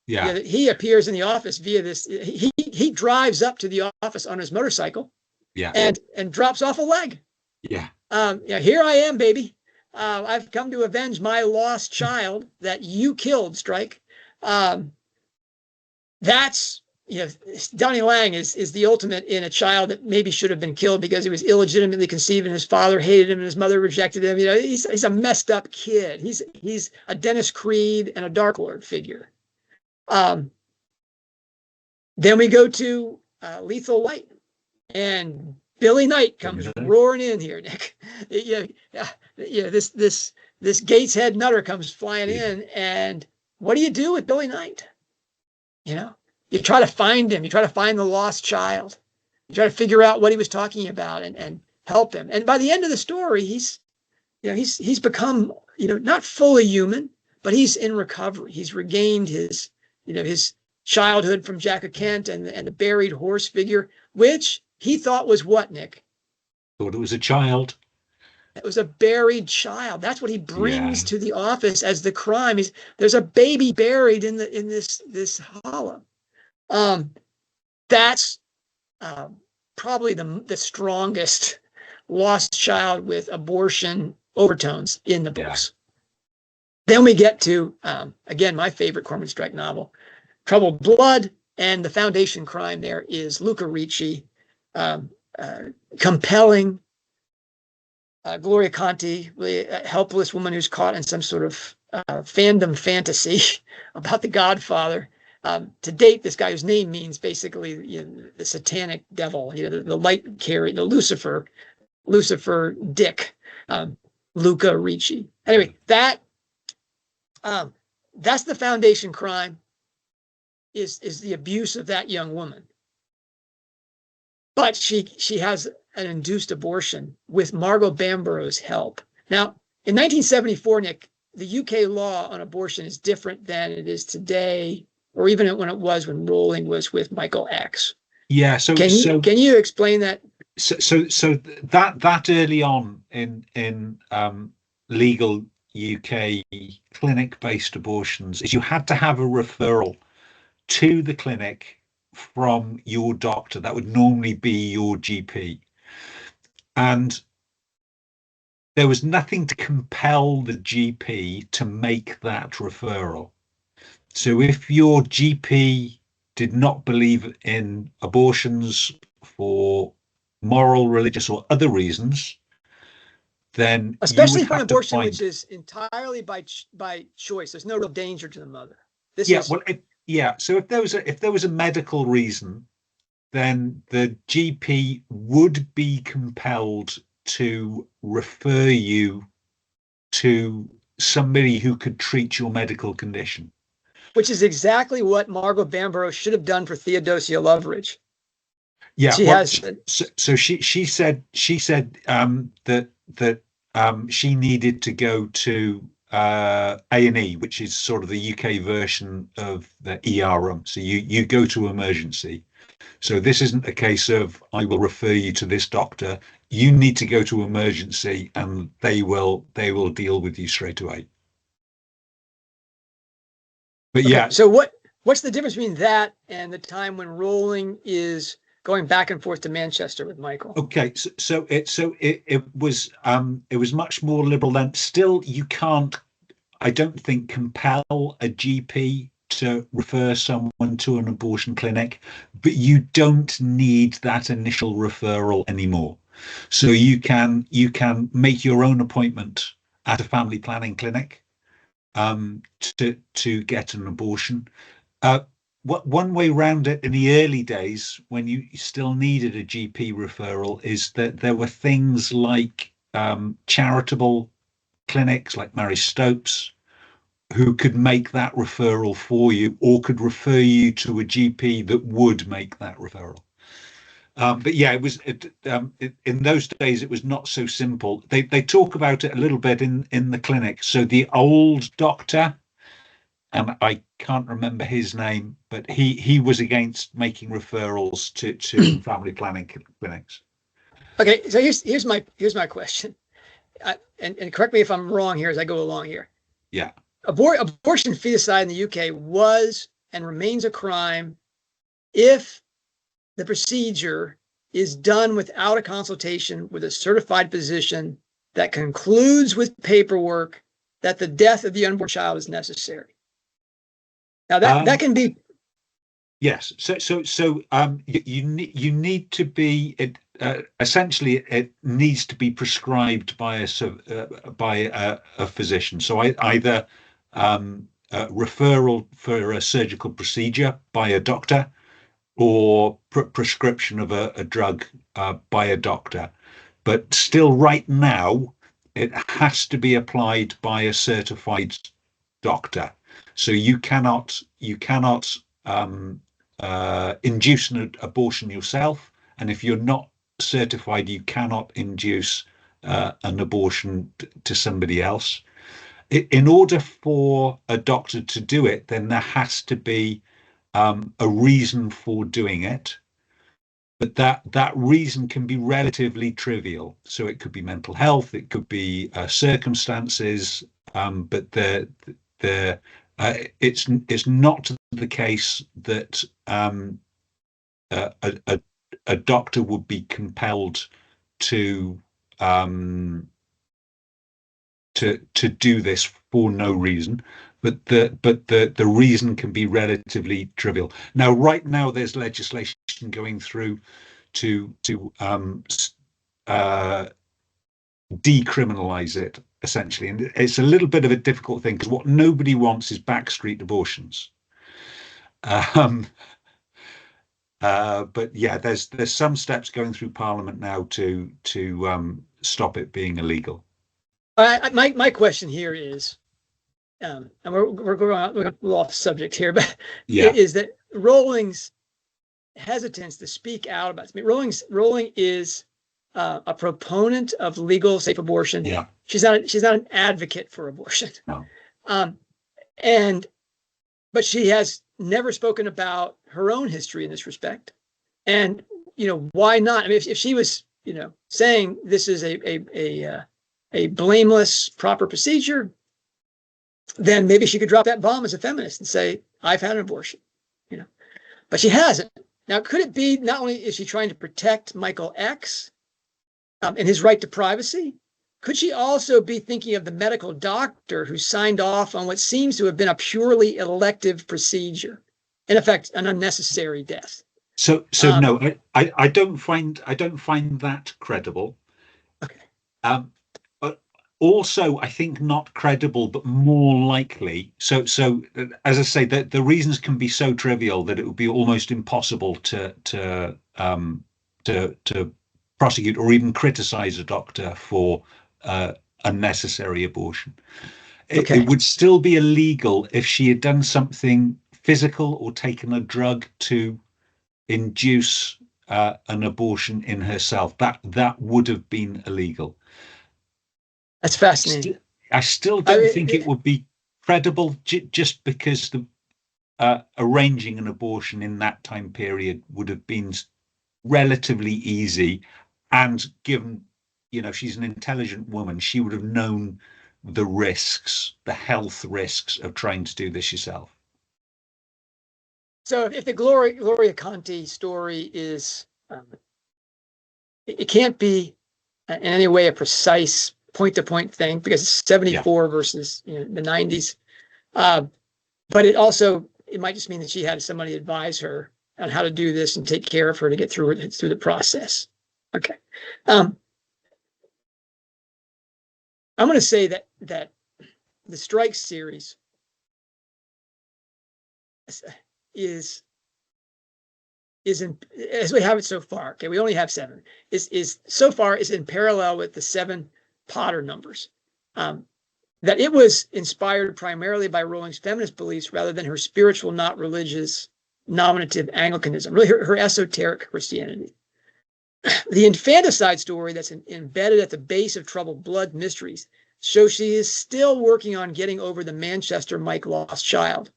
S2: Yeah.
S1: He appears in the office via this. He drives up to the office on his motorcycle.
S2: Yeah.
S1: And drops off a leg.
S2: Yeah.
S1: Here I am, baby. I've come to avenge my lost child that you killed, Strike. That's Donnie Lang is the ultimate in a child that maybe should have been killed because he was illegitimately conceived and his father hated him and his mother rejected him. He's a messed up kid. He's a Dennis Creed and a Dark Lord figure. Then we go to Lethal Light, and Billy Knight comes roaring in here, Nick. This Gateshead nutter comes flying in, and what do you do with Billy Knight? You try to find him. You try to find the lost child. You try to figure out what he was talking about and help him. And by the end of the story, he's become, not fully human, but he's in recovery. He's regained his childhood from Jack of Kent and the buried horse figure, which he thought was what, Nick?
S2: Thought it was a child.
S1: It was a buried child. That's what he brings to the office as the crime. There's a baby buried in this hollow. That's probably the strongest lost child with abortion overtones in the books. Then we get to, again, my favorite Corman Strike novel, Troubled Blood, and the foundation crime there is Luca Ricci, compelling Gloria Conti, a helpless woman who's caught in some sort of fandom fantasy about the Godfather. To date, this guy whose name means basically the satanic devil, the light carrier, the Lucifer Dick, Luca Ricci. Anyway, that's the foundation crime. Is the abuse of that young woman. But she has an induced abortion with Margot Bamborough's help. Now, in 1974, Nick, the UK law on abortion is different than it is today, or even when it was when Rowling was with Michael X.
S2: Yeah. So
S1: can you explain that?
S2: So that early on in legal UK clinic-based abortions is you had to have a referral to the clinic from your doctor. That would normally be your GP. And there was nothing to compel the GP to make that referral. So if your GP did not believe in abortions for moral, religious, or other reasons, then
S1: especially for an abortion which is entirely by choice, there's no real danger to the mother.
S2: So if there was a medical reason, then the GP would be compelled to refer you to somebody who could treat your medical condition.
S1: Which is exactly what Margot Bamborough should have done for Theodosia Loveridge.
S2: Yeah, she said that she needed to go to A&E, which is sort of the UK version of the ER room. So you go to emergency. So this isn't a case of I will refer you to this doctor. You need to go to emergency, and they will deal with you straight away. But
S1: okay, so what's the difference between that and the time when Rowling is going back and forth to Manchester with Michael?
S2: Okay, so it was much more liberal then. Still, you can't, I don't think, compel a GP to refer someone to an abortion clinic, but you don't need that initial referral anymore. So you can make your own appointment at a family planning clinic to get an abortion. One way around it in the early days, when you still needed a GP referral, is that there were things like charitable clinics like Mary Stopes, who could make that referral for you, or could refer you to a GP that would make that referral. But yeah, it was in those days it was not so simple. They talk about it a little bit in the clinic. So the old doctor, and I can't remember his name, but he was against making referrals to family planning clinics.
S1: Okay, so here's my question, and correct me if I'm wrong here as I go along here.
S2: Yeah.
S1: Abortion feticide in the UK was and remains a crime if the procedure is done without a consultation with a certified physician that concludes with paperwork that the death of the unborn child is necessary. Now that can be
S2: Yes. You need to be essentially it needs to be prescribed by a physician. So either referral for a surgical procedure by a doctor, or prescription of a drug by a doctor. But still, right now, it has to be applied by a certified doctor. So you cannot induce an abortion yourself, and if you're not certified, you cannot induce an abortion to somebody else. In order for a doctor to do it, then there has to be a reason for doing it, but that reason can be relatively trivial. So it could be mental health, it could be circumstances, but it's not the case that a, a, a doctor would be compelled to um, to do this for no reason, but the reason can be relatively trivial. Now, right now, there's legislation going through to decriminalize it, essentially, and it's a little bit of a difficult thing because what nobody wants is backstreet abortions. But yeah, there's some steps going through Parliament now to stop it being illegal.
S1: My question here is, and we're going a little off subject here, but
S2: Yeah,
S1: is that Rowling's hesitance to speak out about it. I mean, Rowling is a proponent of legal, safe abortion.
S2: yeah,
S1: She's not an advocate for abortion.
S2: no.
S1: But she has never spoken about her own history in this respect. And why not? I mean, if she was saying this is a blameless, proper procedure, then maybe she could drop that bomb as a feminist and say, I've had an abortion, but she hasn't. Now, could it be not only is she trying to protect Michael X and his right to privacy, could she also be thinking of the medical doctor who signed off on what seems to have been a purely elective procedure, in effect, an unnecessary death?
S2: So no, I don't find that credible.
S1: Okay.
S2: But also, I think not credible, but more likely. So as I say, the reasons can be so trivial that it would be almost impossible to prosecute or even criticize a doctor for unnecessary abortion.
S1: Okay.
S2: It would still be illegal if she had done something physical or taken a drug to induce an abortion in herself. That would have been illegal.
S1: That's fascinating.
S2: I still don't think it would be credible just because the arranging an abortion in that time period would have been relatively easy, and given she's an intelligent woman, she would have known the risks, the health risks of trying to do this yourself.
S1: So if the Gloria Conti story is, it can't be in any way a precise point-to-point thing because it's 74 versus the 90s. But it might just mean that she had somebody advise her on how to do this and take care of her to get through the process. Okay. I'm going to say that the Strike series is in, as we have it so far. Okay, we only have 7. Is so far is in parallel with the 7 Potter numbers. That it was inspired primarily by Rowling's feminist beliefs rather than her spiritual, not religious, nominative Anglicanism, really her esoteric Christianity. The infanticide story that's embedded at the base of Troubled Blood Mysteries shows she is still working on getting over the Manchester Mike lost child.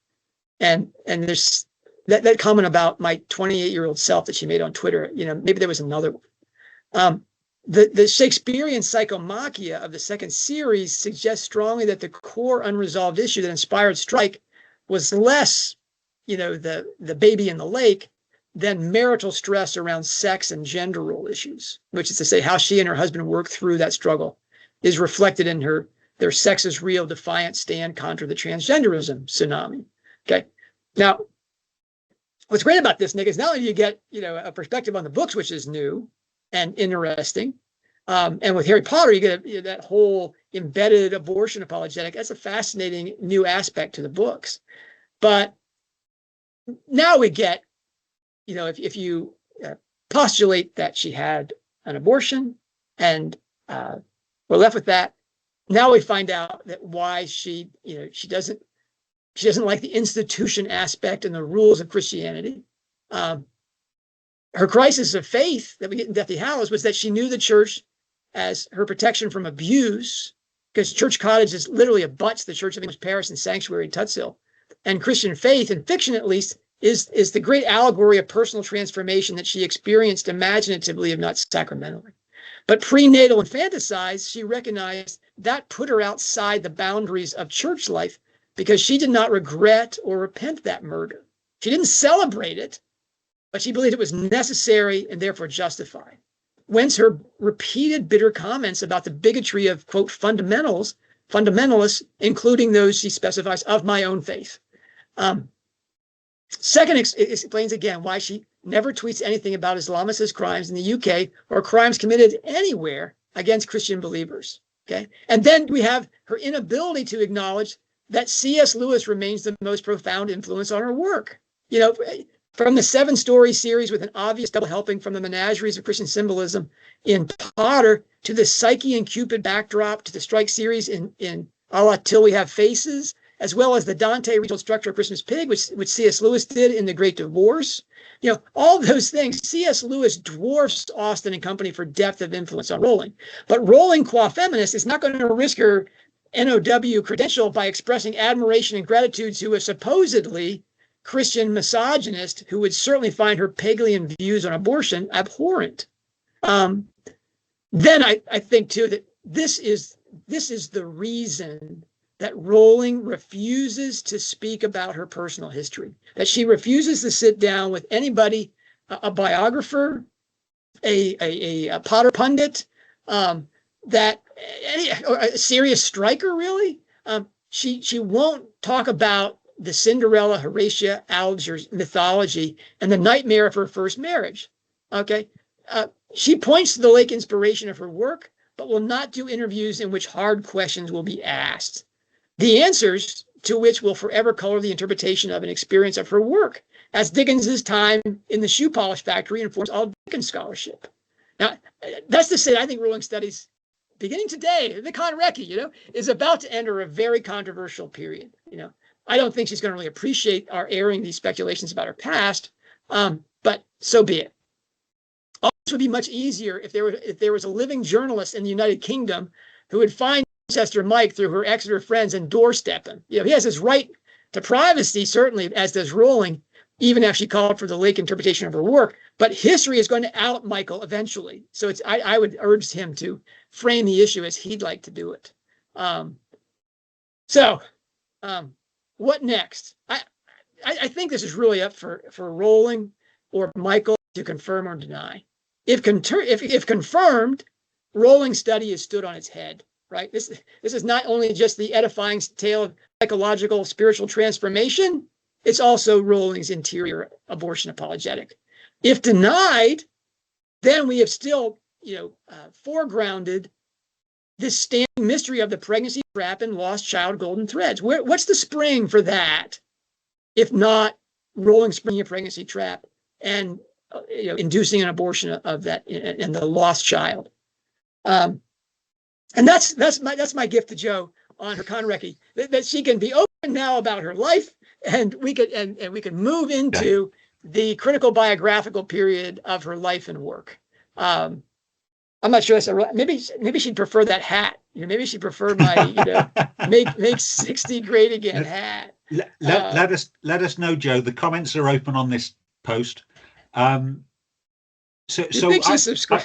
S1: And there's that comment about my 28-year-old self that she made on Twitter. Maybe there was another one. The Shakespearean psychomachia of the second series suggests strongly that the core unresolved issue that inspired Strike was less, the baby in the lake, than marital stress around sex and gender role issues, which is to say how she and her husband worked through that struggle is reflected in their sex is real defiant stand contra the transgenderism tsunami. Okay. Now, what's great about this, Nick, is not only do you get, a perspective on the books, which is new and interesting, and with Harry Potter, you get that whole embedded abortion apologetic. That's a fascinating new aspect to the books. But now we get, if you postulate that she had an abortion, and we're left with that. Now we find out that why she doesn't like the institution aspect and the rules of Christianity. Her crisis of faith that we get in Deathly Hallows was that she knew the church as her protection from abuse, because Church Cottage is literally abuts the Church of English Parish and Sanctuary in Tutshill. And Christian faith, in fiction at least, is the great allegory of personal transformation that she experienced imaginatively, if not sacramentally. But prenatal infanticide, she recognized that put her outside the boundaries of church life, because she did not regret or repent that murder. She didn't celebrate it, but she believed it was necessary and therefore justified. Whence her repeated bitter comments about the bigotry of, quote, fundamentalists, including those she specifies of my own faith. Second, explains again why she never tweets anything about Islamicist crimes in the UK or crimes committed anywhere against Christian believers. Okay, and then we have her inability to acknowledge that C.S. Lewis remains the most profound influence on her work. From the 7-story series with an obvious double helping from the menageries of Christian symbolism in Potter, to the Psyche and Cupid backdrop, to the Strike series in A La Till We Have Faces, as well as the Dante regional structure of Christmas Pig, which C.S. Lewis did in The Great Divorce. All those things, C.S. Lewis dwarfs Austen and company for depth of influence on Rowling. But Rowling, qua feminist, is not going to risk her NOW credential by expressing admiration and gratitude to a supposedly Christian misogynist who would certainly find her Pegelian views on abortion abhorrent. Then I think, too, that this is the reason that Rowling refuses to speak about her personal history, that she refuses to sit down with anybody, a biographer, a Potter pundit, or a serious striker, really. She won't talk about the Cinderella Horatia Alger mythology and the nightmare of her first marriage. Okay, she points to the lake inspiration of her work, but will not do interviews in which hard questions will be asked, the answers to which will forever color the interpretation of an experience of her work, as Dickens's time in the shoe polish factory informs all Dickens scholarship. Now, that's to say, I think Rowling studies, beginning today, the Conrecki, is about to enter a very controversial period. I don't think she's going to really appreciate our airing these speculations about her past, but so be it. All this would be much easier if there was a living journalist in the United Kingdom who would find Chester Mike through her Exeter friends and doorstep him. He has his right to privacy, certainly, as does Rowling, even if she called for the Lake interpretation of her work. But history is going to out Michael eventually. So I would urge him to frame the issue as he'd like to do it. What next? I think this is really up for Rowling or Michael to confirm or deny. If confirmed, Rowling's study is stood on its head. Right? This is not only just the edifying tale of psychological spiritual transformation, it's also Rowling's interior abortion apologetic. If denied, then we have still, foregrounded this standing mystery of the pregnancy trap and lost child golden threads. What's the spring for that, if not Rowling springing a pregnancy trap and inducing an abortion of that and the lost child? And that's my gift to Jo on her Conrecki, that she can be open now about her life, and we could move into the critical biographical period of her life and work. I'm not sure maybe she'd prefer that hat. Maybe she'd prefer my make 60 great again hat.
S2: Let us know, Jo. The comments are open on this post.
S1: Subscribe.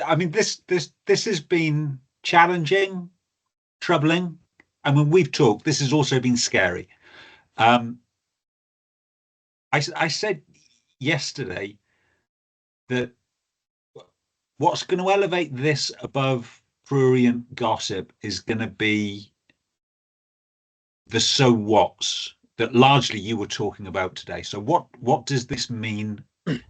S2: I mean, this has been challenging, troubling. I mean, we've talked. This has also been scary. I said yesterday that what's going to elevate this above prurient gossip is going to be the so whats that largely you were talking about today. So what does this mean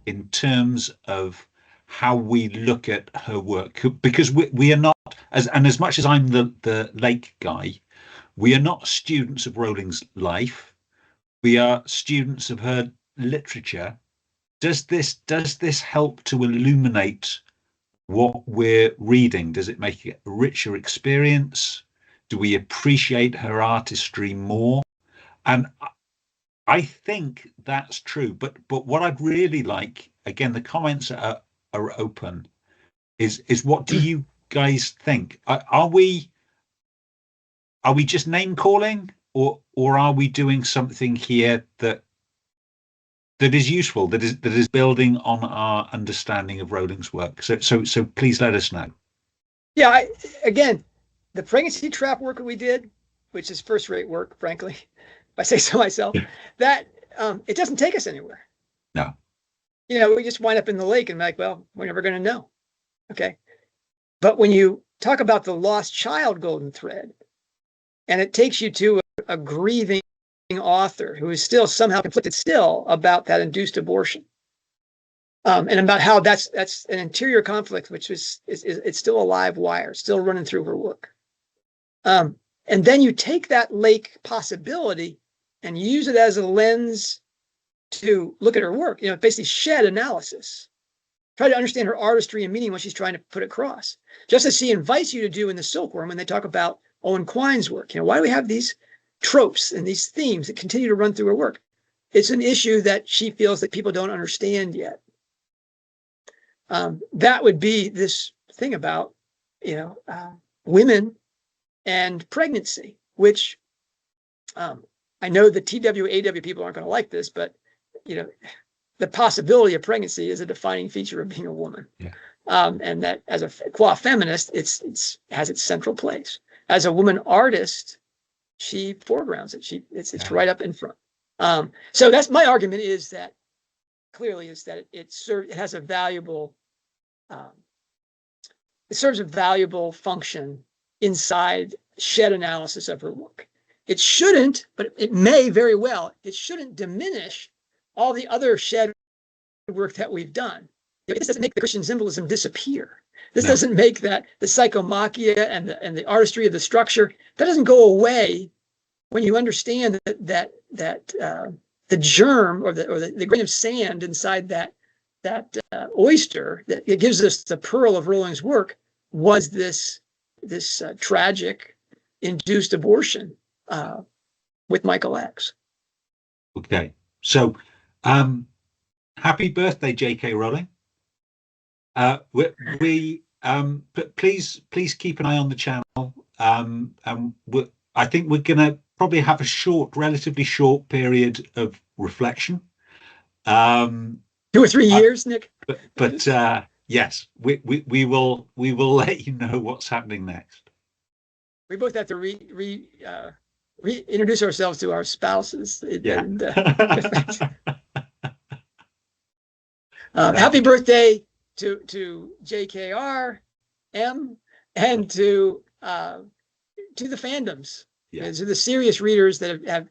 S2: in terms of how we look at her work? Because we are not, as much as I'm the Lake guy, we are not students of Rowling's life. We are students of her literature. Does this help to illuminate what we're reading? Does it make it a richer experience? Do we appreciate her artistry more? And I think that's true. But what I'd really like, again, the comments are open, is what do you guys think? Are we just name calling, or are we doing something here that is useful, that is building on our understanding of Rowling's work? So please let us know.
S1: Yeah, again, the pregnancy trap work that we did, which is first-rate work, frankly, if I say so myself, that it doesn't take us anywhere.
S2: No.
S1: We just wind up in the lake and like, well, we're never going to know. Okay. But when you talk about the lost child golden thread, and it takes you to a grieving author who is still somehow conflicted still about that induced abortion, and about how that's an interior conflict, which is it's still a live wire, still running through her work. And then you take that lake possibility and use it as a lens to look at her work, basically shed analysis, try to understand her artistry and meaning, what she's trying to put across, just as she invites you to do in The Silkworm when they talk about Owen Quine's work. Why do we have these tropes and these themes that continue to run through her work? It's an issue that she feels that people don't understand yet. That would be this thing about, women and pregnancy, which I know the TWAW people aren't going to like this, but the possibility of pregnancy is a defining feature of being a woman.
S2: Yeah.
S1: And that as a qua feminist, it's has its central place. As a woman artist, she foregrounds it. It's right up in front. So that's my argument, is that clearly is that it has a valuable, it serves a valuable function inside shed analysis of her work. It shouldn't, but it may very well, it shouldn't diminish all the other shed work that we've done. This doesn't make the Christian symbolism disappear. This doesn't make that the psychomachia and the artistry of the structure, that doesn't go away when you understand that the germ or the grain of sand inside that oyster that it gives us the pearl of Rowling's work was this tragic induced abortion with Michael X.
S2: Okay, so happy birthday, J.K. Rowling. Please keep an eye on the channel. I think we're going to probably have a relatively short period of reflection.
S1: 2 or 3 years, Nick.
S2: But yes, we will let you know what's happening next.
S1: We both have to reintroduce ourselves to our spouses.
S2: Yeah.
S1: And, happy birthday to JKR, M, and to the fandoms, to the serious readers that have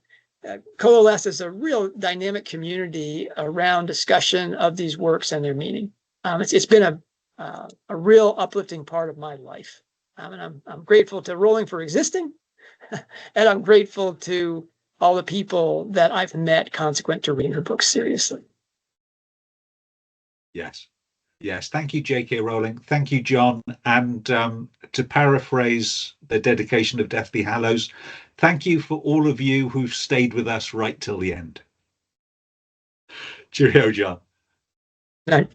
S1: coalesced as a real dynamic community around discussion of these works and their meaning. It's been a real uplifting part of my life, and I'm grateful to Rowling for existing, and I'm grateful to all the people that I've met consequent to reading her books seriously.
S2: Yes. Thank you, J.K. Rowling. Thank you, John. And to paraphrase the dedication of Deathly Hallows, thank you for all of you who've stayed with us right till the end. Cheerio, John.
S1: Right.